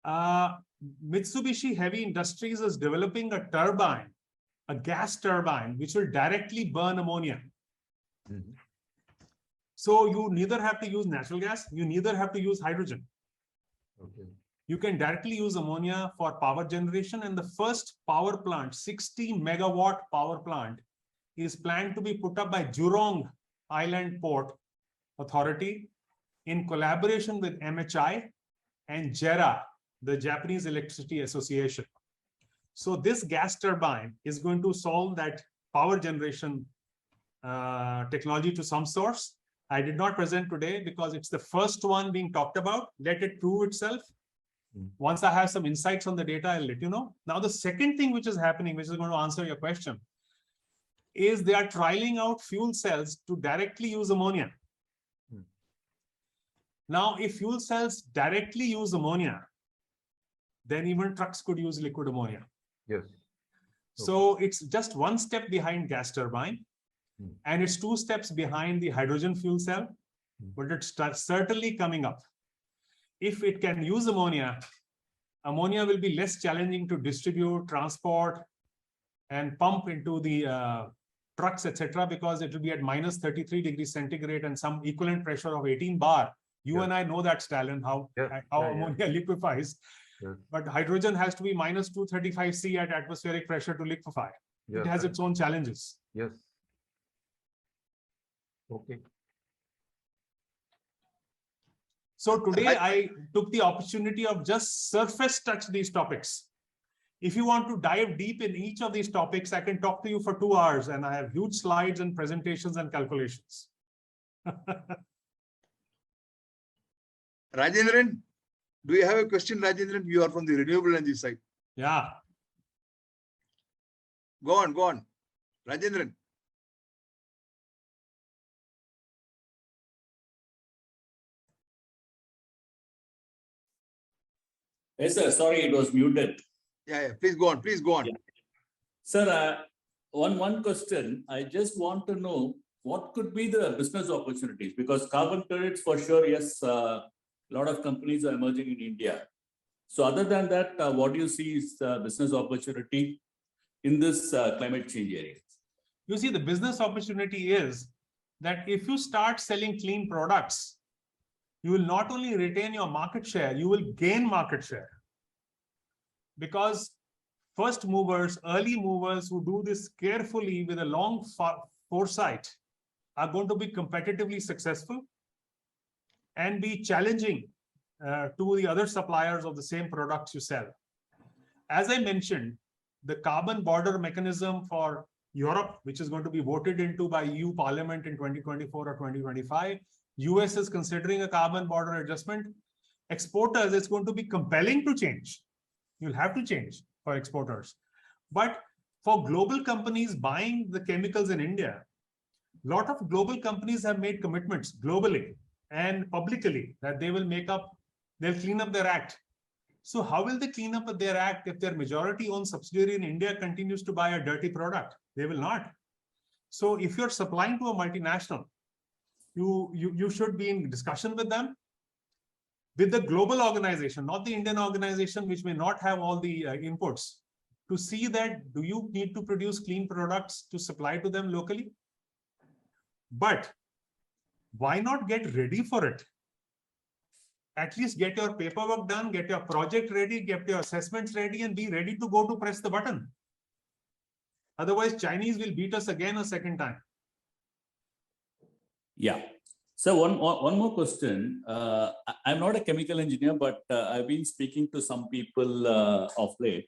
Mitsubishi Heavy Industries is developing a turbine, a gas turbine, which will directly burn ammonia. So you neither have to use natural gas, you neither have to use hydrogen. Okay. You can directly use ammonia for power generation, and the first power plant, 60 megawatt power plant, is planned to be put up by Jurong Island Port Authority in collaboration with MHI and JERA, the Japanese Electricity Association. So this gas turbine is going to solve that power generation technology to some source. I did not present today because it's the first one being talked about. Let it prove itself. Once I have some insights on the data, I'll let you know. Now, the second thing which is happening, which is going to answer your question, is they are trialing out fuel cells to directly use ammonia. Now, if fuel cells directly use ammonia, then even trucks could use liquid ammonia. Yes. So it's just one step behind gas turbine. And it's two steps behind the hydrogen fuel cell, but it's certainly coming up. If it can use ammonia, ammonia will be less challenging to distribute, transport, and pump into the trucks, etc., because it will be at minus 33 degrees centigrade and some equivalent pressure of 18 bar. You and I know that, Stalin, how ammonia liquefies. Yes. But hydrogen has to be minus 235 C at atmospheric pressure to liquefy. Yes, it has its own challenges. Yes. Okay. So today I took the opportunity of just surface touch these topics. If you want to dive deep in each of these topics, I can talk to you for 2 hours, and I have huge slides and presentations and calculations. Rajendran, do you have a question, Rajendran? You are from the renewable energy side. Yeah. Go on. Rajendran. Yes, sir. Sorry, it was muted. Yeah. Please go on. Yeah. Sir, one question. I just want to know what could be the business opportunities, because carbon credits for sure, yes, a lot of companies are emerging in India. So other than that, what do you see is the business opportunity in this climate change area? You see, the business opportunity is that if you start selling clean products, you will not only retain your market share, you will gain market share. Because first movers, early movers who do this carefully with a long foresight are going to be competitively successful and be challenging to the other suppliers of the same products you sell. as I mentioned, the carbon border mechanism for Europe, which is going to be voted into by EU Parliament in 2024 or 2025, US is considering a carbon border adjustment. Exporters, it's going to be compelling to change. You'll have to change for exporters. But for global companies buying the chemicals in India, a lot of global companies have made commitments globally and publicly that they will they'll clean up their act. So how will they clean up their act if their majority-owned subsidiary in India continues to buy a dirty product? They will not. So if you're supplying to a multinational, you should be in discussion with them, with the global organization, not the Indian organization, which may not have all the inputs, to see that, do you need to produce clean products to supply to them locally? But why not get ready for it? At least get your paperwork done, get your project ready, get your assessments ready, and be ready to go to press the button. Otherwise, Chinese will beat us again a second time. Yeah. So one more question. I'm not a chemical engineer, but I've been speaking to some people of late,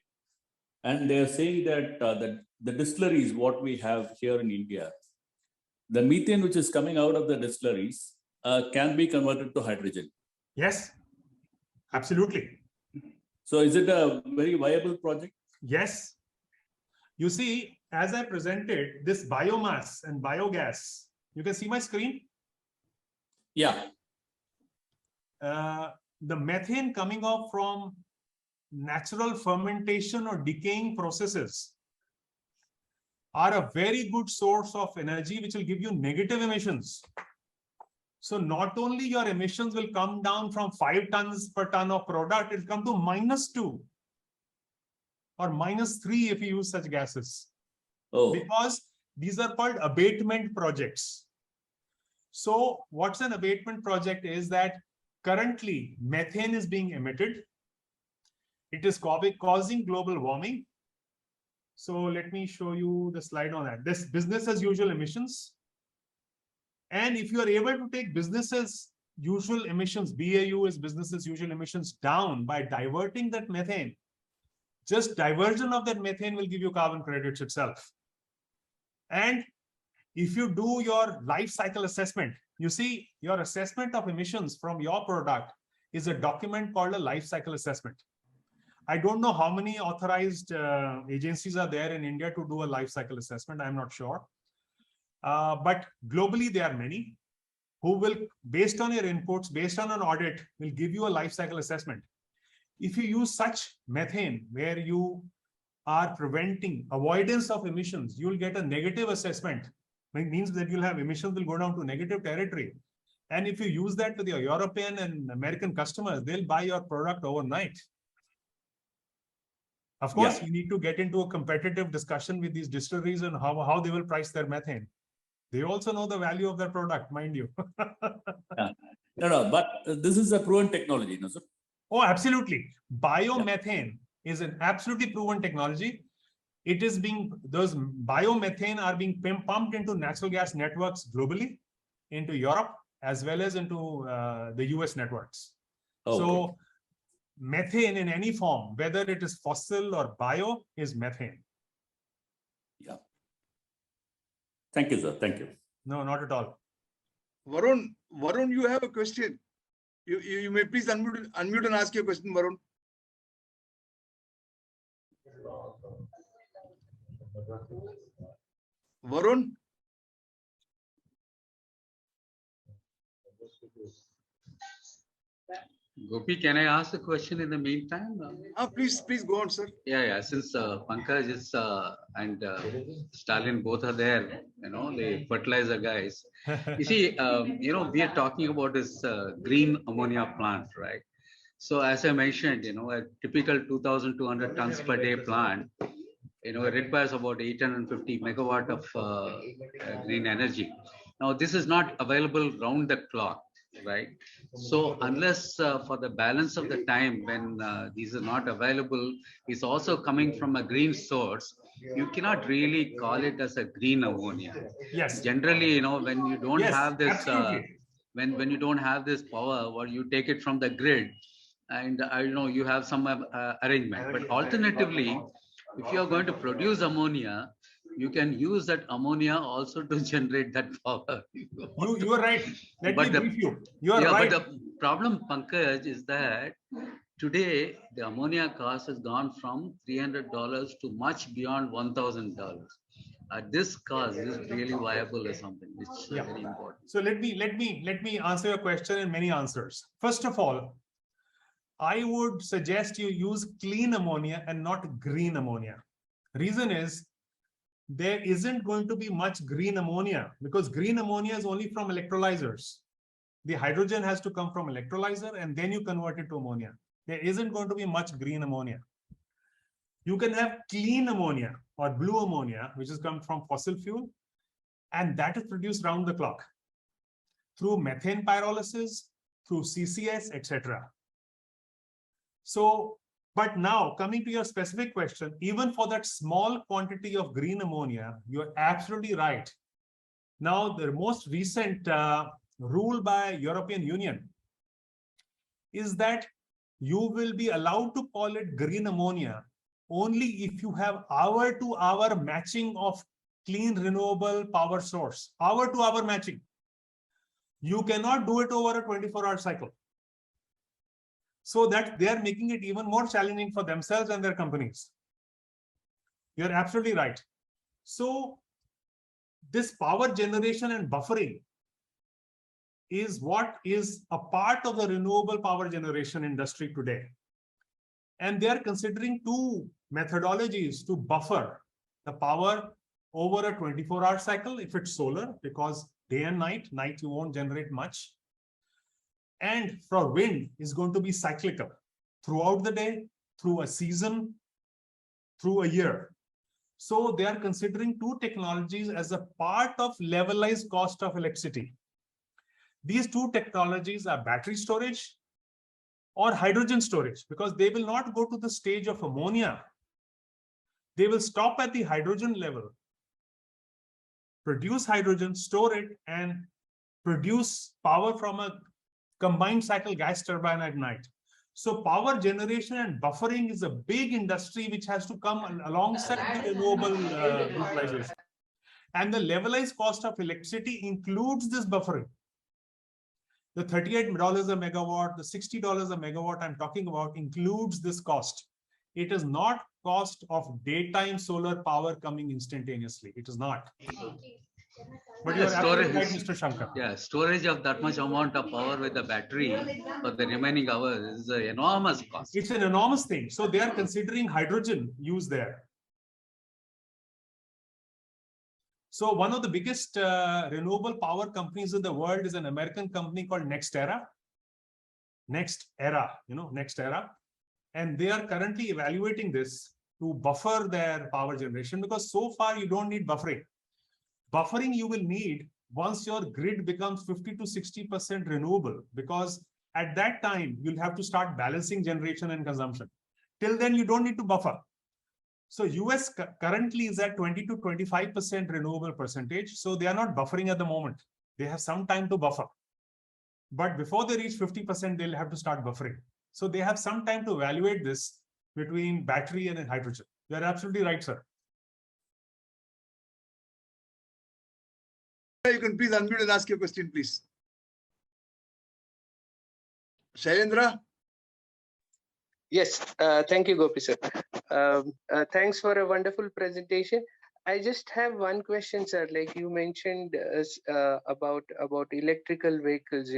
and they're saying that the distilleries, what we have here in India, the methane which is coming out of the distilleries can be converted to hydrogen. Yes, absolutely. So is it a very viable project? Yes. You see, as I presented, this biomass and biogas, you can see my screen? Yeah. The methane coming off from natural fermentation or decaying processes are a very good source of energy, which will give you negative emissions. So not only your emissions will come down from 5 tons per ton of product, it'll come to -2 or -3 if you use such gases. Oh. Because these are called abatement projects. So what's an abatement project is that currently methane is being emitted. It is causing global warming. So let me show you the slide on that. This business as usual emissions. And if you are able to take business as usual emissions, BAU is business as usual emissions, down by diverting that methane, just diversion of that methane will give you carbon credits itself. And if you do your life cycle assessment, you see your assessment of emissions from your product is a document called a life cycle assessment. I don't know how many authorized agencies are there in India to do a life cycle assessment. I'm not sure. But globally, there are many who will, based on your inputs, based on an audit, will give you a life cycle assessment. If you use such methane where you are preventing avoidance of emissions, you'll get a negative assessment. It means that you'll have emissions will go down to negative territory. And if you use that with your European and American customers, they'll buy your product overnight. Of course, you need to get into a competitive discussion with these distilleries and how they will price their methane. They also know the value of their product, mind you. Yeah. No, but this is a proven technology, no, sir? Oh, absolutely. Biomethane is an absolutely proven technology. It is being, those biomethane are being pumped into natural gas networks globally, into Europe, as well as into the US networks. Okay. So methane in any form, whether it is fossil or bio, is methane. Yeah. Thank you, sir. Thank you. No, not at all. Varun, you have a question. You may please unmute and ask your question, Varun. Varun? Gopi, can I ask a question in the meantime? Please go on, sir. Yeah. Since Pankaj is and Stalin both are there, the fertilizer guys. You see, we are talking about this green ammonia plant, right? So as I mentioned, a typical 2,200 tons per day plant, it requires about 850 megawatt of green energy. Now, this is not available round the clock, right? So unless for the balance of the time when these are not available, is also coming from a green source, you cannot really call it as a green ammonia. Yes. Generally, when you don't have this, absolutely. when you don't have this power, or you take it from the grid, and I know you have some arrangement. But alternatively, if you are going to produce ammonia, you can use that ammonia also to generate that power. You are right. Let But me brief you. You are yeah, right. but the problem, Pankaj, is that today the ammonia cost has gone from $300 to much beyond $1,000. At this cost, is it really viable or something? It's Yeah. very important. So let me answer your question in many answers. First of all, I would suggest you use clean ammonia and not green ammonia. Reason is there isn't going to be much green ammonia because green ammonia is only from electrolyzers. The hydrogen has to come from electrolyzer and then you convert it to ammonia. There isn't going to be much green ammonia. You can have clean ammonia or blue ammonia, which is come from fossil fuel, and that is produced round the clock through methane pyrolysis, through CCS, etc. So, but now coming to your specific question, even for that small quantity of green ammonia, you're absolutely right. Now, the most recent rule by European Union is that you will be allowed to call it green ammonia only if you have hour-to-hour matching of clean renewable power source, hour-to-hour matching. You cannot do it over a 24-hour cycle. So that they are making it even more challenging for themselves and their companies. You're absolutely right. So this power generation and buffering is what is a part of the renewable power generation industry today. And they are considering two methodologies to buffer the power over a 24-hour cycle if it's solar, because day and night you won't generate much. And for wind is going to be cyclical throughout the day, through a season, through a year. So they are considering two technologies as a part of levelized cost of electricity. These two technologies are battery storage or hydrogen storage, because they will not go to the stage of ammonia. They will stop at the hydrogen level, produce hydrogen, store it, and produce power from a combined cycle gas turbine at night. So power generation and buffering is a big industry which has to come alongside the renewable utilization. And the levelized cost of electricity includes this buffering. The $38 a megawatt, the $60 a megawatt I'm talking about includes this cost. It is not cost of daytime solar power coming instantaneously. It is not. But you're absolutely right, Mr. Shankar. Yeah, storage of that much amount of power with the battery for the remaining hours is an enormous cost. It's an enormous thing. So they are considering hydrogen use there. So one of the biggest renewable power companies in the world is an American company called NextEra. NextEra. And they are currently evaluating this to buffer their power generation, because so far you don't need buffering. Buffering you will need once your grid becomes 50 to 60% renewable, because at that time you'll have to start balancing generation and consumption. Till then you don't need to buffer. So US currently is at 20 to 25% renewable percentage. So they are not buffering at the moment. They have some time to buffer. But before they reach 50%, they'll have to start buffering. So they have some time to evaluate this between battery and hydrogen. You're absolutely right, sir. You can please unmute and ask your question, please. Shailendra? Yes, thank you, Gopi sir. Thanks for a wonderful presentation. I just have one question, sir. Like you mentioned about electrical vehicles,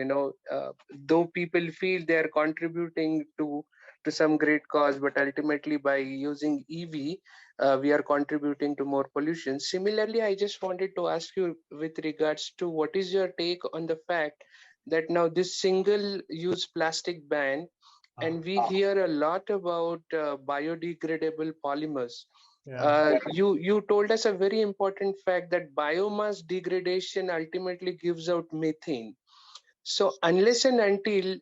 though people feel they are contributing to some great cause, but ultimately by using EV, we are contributing to more pollution. Similarly, I just wanted to ask you with regards to what is your take on the fact that now this single-use plastic ban, and we hear a lot about biodegradable polymers. Yeah. You told us a very important fact that biomass degradation ultimately gives out methane. So unless and until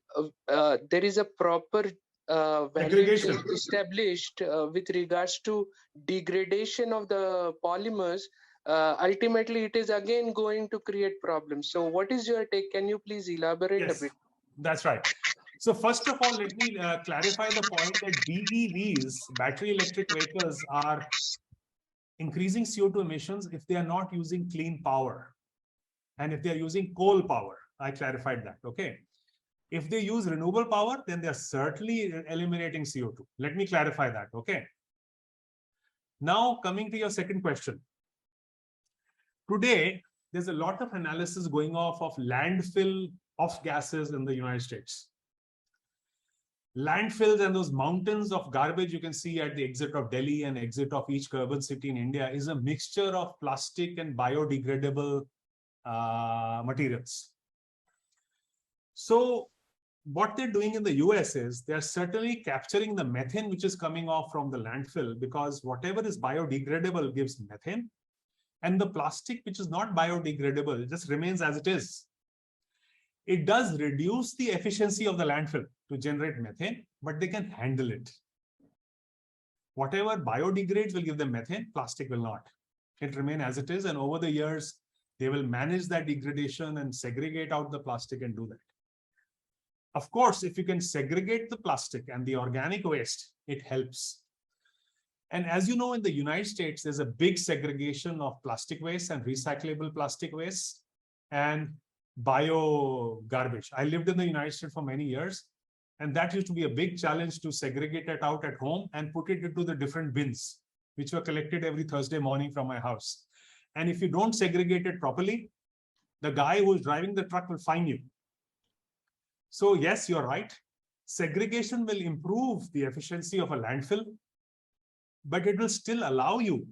there is a proper value chain established with regards to degradation of the polymers, ultimately it is again going to create problems. So what is your take? Can you please elaborate a bit? That's right. So first of all, let me clarify the point that BEVs, battery electric vehicles, are increasing CO2 emissions if they are not using clean power. And if they are using coal power, I clarified that, okay? If they use renewable power, then they are certainly eliminating CO2. Let me clarify that, okay? Now, coming to your second question. Today, there's a lot of analysis going off of landfill off gases in the United States. Landfills and those mountains of garbage you can see at the exit of Delhi and exit of each urban city in India is a mixture of plastic and biodegradable materials. So what they're doing in the US is they're certainly capturing the methane which is coming off from the landfill, because whatever is biodegradable gives methane, and the plastic which is not biodegradable just remains as it is. It does reduce the efficiency of the landfill to generate methane, but they can handle it. Whatever biodegrades will give them methane, plastic will not. It remain as it is, and over the years, they will manage that degradation and segregate out the plastic and do that. Of course, if you can segregate the plastic and the organic waste, it helps. And as you know, in the United States, there's a big segregation of plastic waste and recyclable plastic waste and bio garbage. I lived in the United States for many years, and that used to be a big challenge to segregate it out at home and put it into the different bins, which were collected every Thursday morning from my house. And if you don't segregate it properly, the guy who's driving the truck will fine you. So yes, you're right. Segregation will improve the efficiency of a landfill, but it will still allow you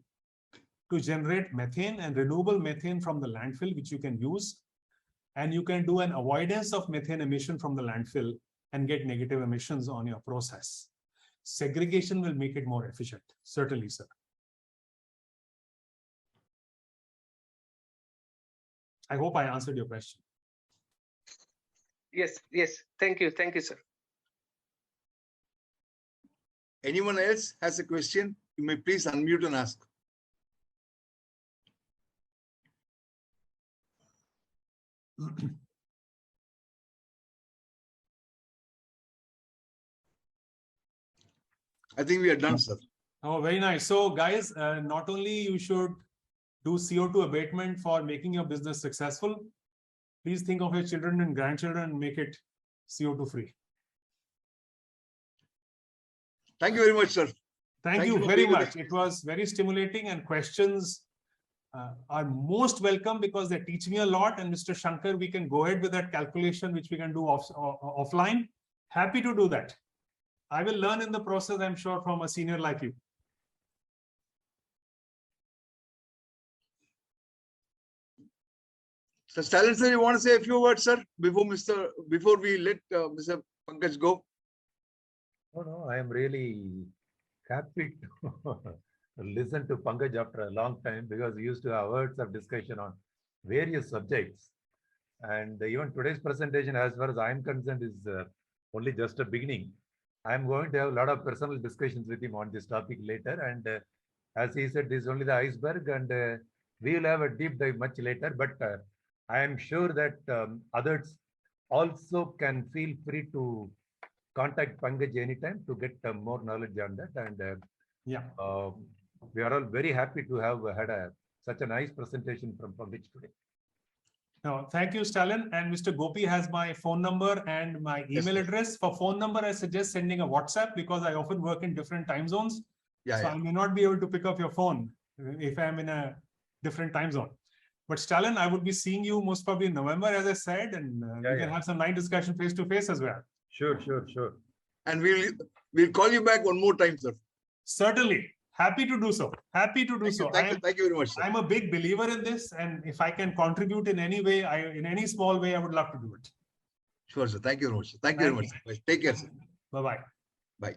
to generate methane and renewable methane from the landfill, which you can use. And you can do an avoidance of methane emission from the landfill and get negative emissions on your process. Segregation will make it more efficient. Certainly, sir. I hope I answered your question. Yes, yes. Thank you. Thank you, sir. Anyone else has a question? You may please unmute and ask. I think we are done, sir. Oh, very nice. So guys, not only you should do CO2 abatement for making your business successful, please think of your children and grandchildren and make it CO2 free. Thank you very much, sir. Thank you very much. It was very stimulating, and questions are most welcome because they teach me a lot. And Mr. Shankar, we can go ahead with that calculation, which we can do offline. Happy to do that. I will learn in the process, I'm sure, from a senior like you. So, Stalin sir, you want to say a few words, sir, before we let Mr. Pankaj go? No, I am really happy to listen to Pankaj after a long time, because we used to have hours of discussion on various subjects. And even today's presentation, as far as I'm concerned, is only just a beginning. I'm going to have a lot of personal discussions with him on this topic later. And as he said, this is only the iceberg, and we will have a deep dive much later. But I am sure that others also can feel free to contact Pankaj anytime to get more knowledge on that. And we are all very happy to have had such a nice presentation from Pankaj today. No, thank you, Stalin. And Mr. Gopi has my phone number and my email address. For phone number, I suggest sending a WhatsApp, because I often work in different time zones. I may not be able to pick up your phone if I'm in a different time zone. But Stalin, I would be seeing you most probably in November, as I said, and we can have some nice discussion face to face as well. Sure. And we'll call you back one more time, sir. Certainly. Happy to do so. Happy to do so. Thank you very much, sir. I'm a big believer in this, and if I can contribute in any way, in any small way, I would love to do it. Sure, sir. Thank you very much. Thank you very much. Take care, sir. Bye-bye. Bye.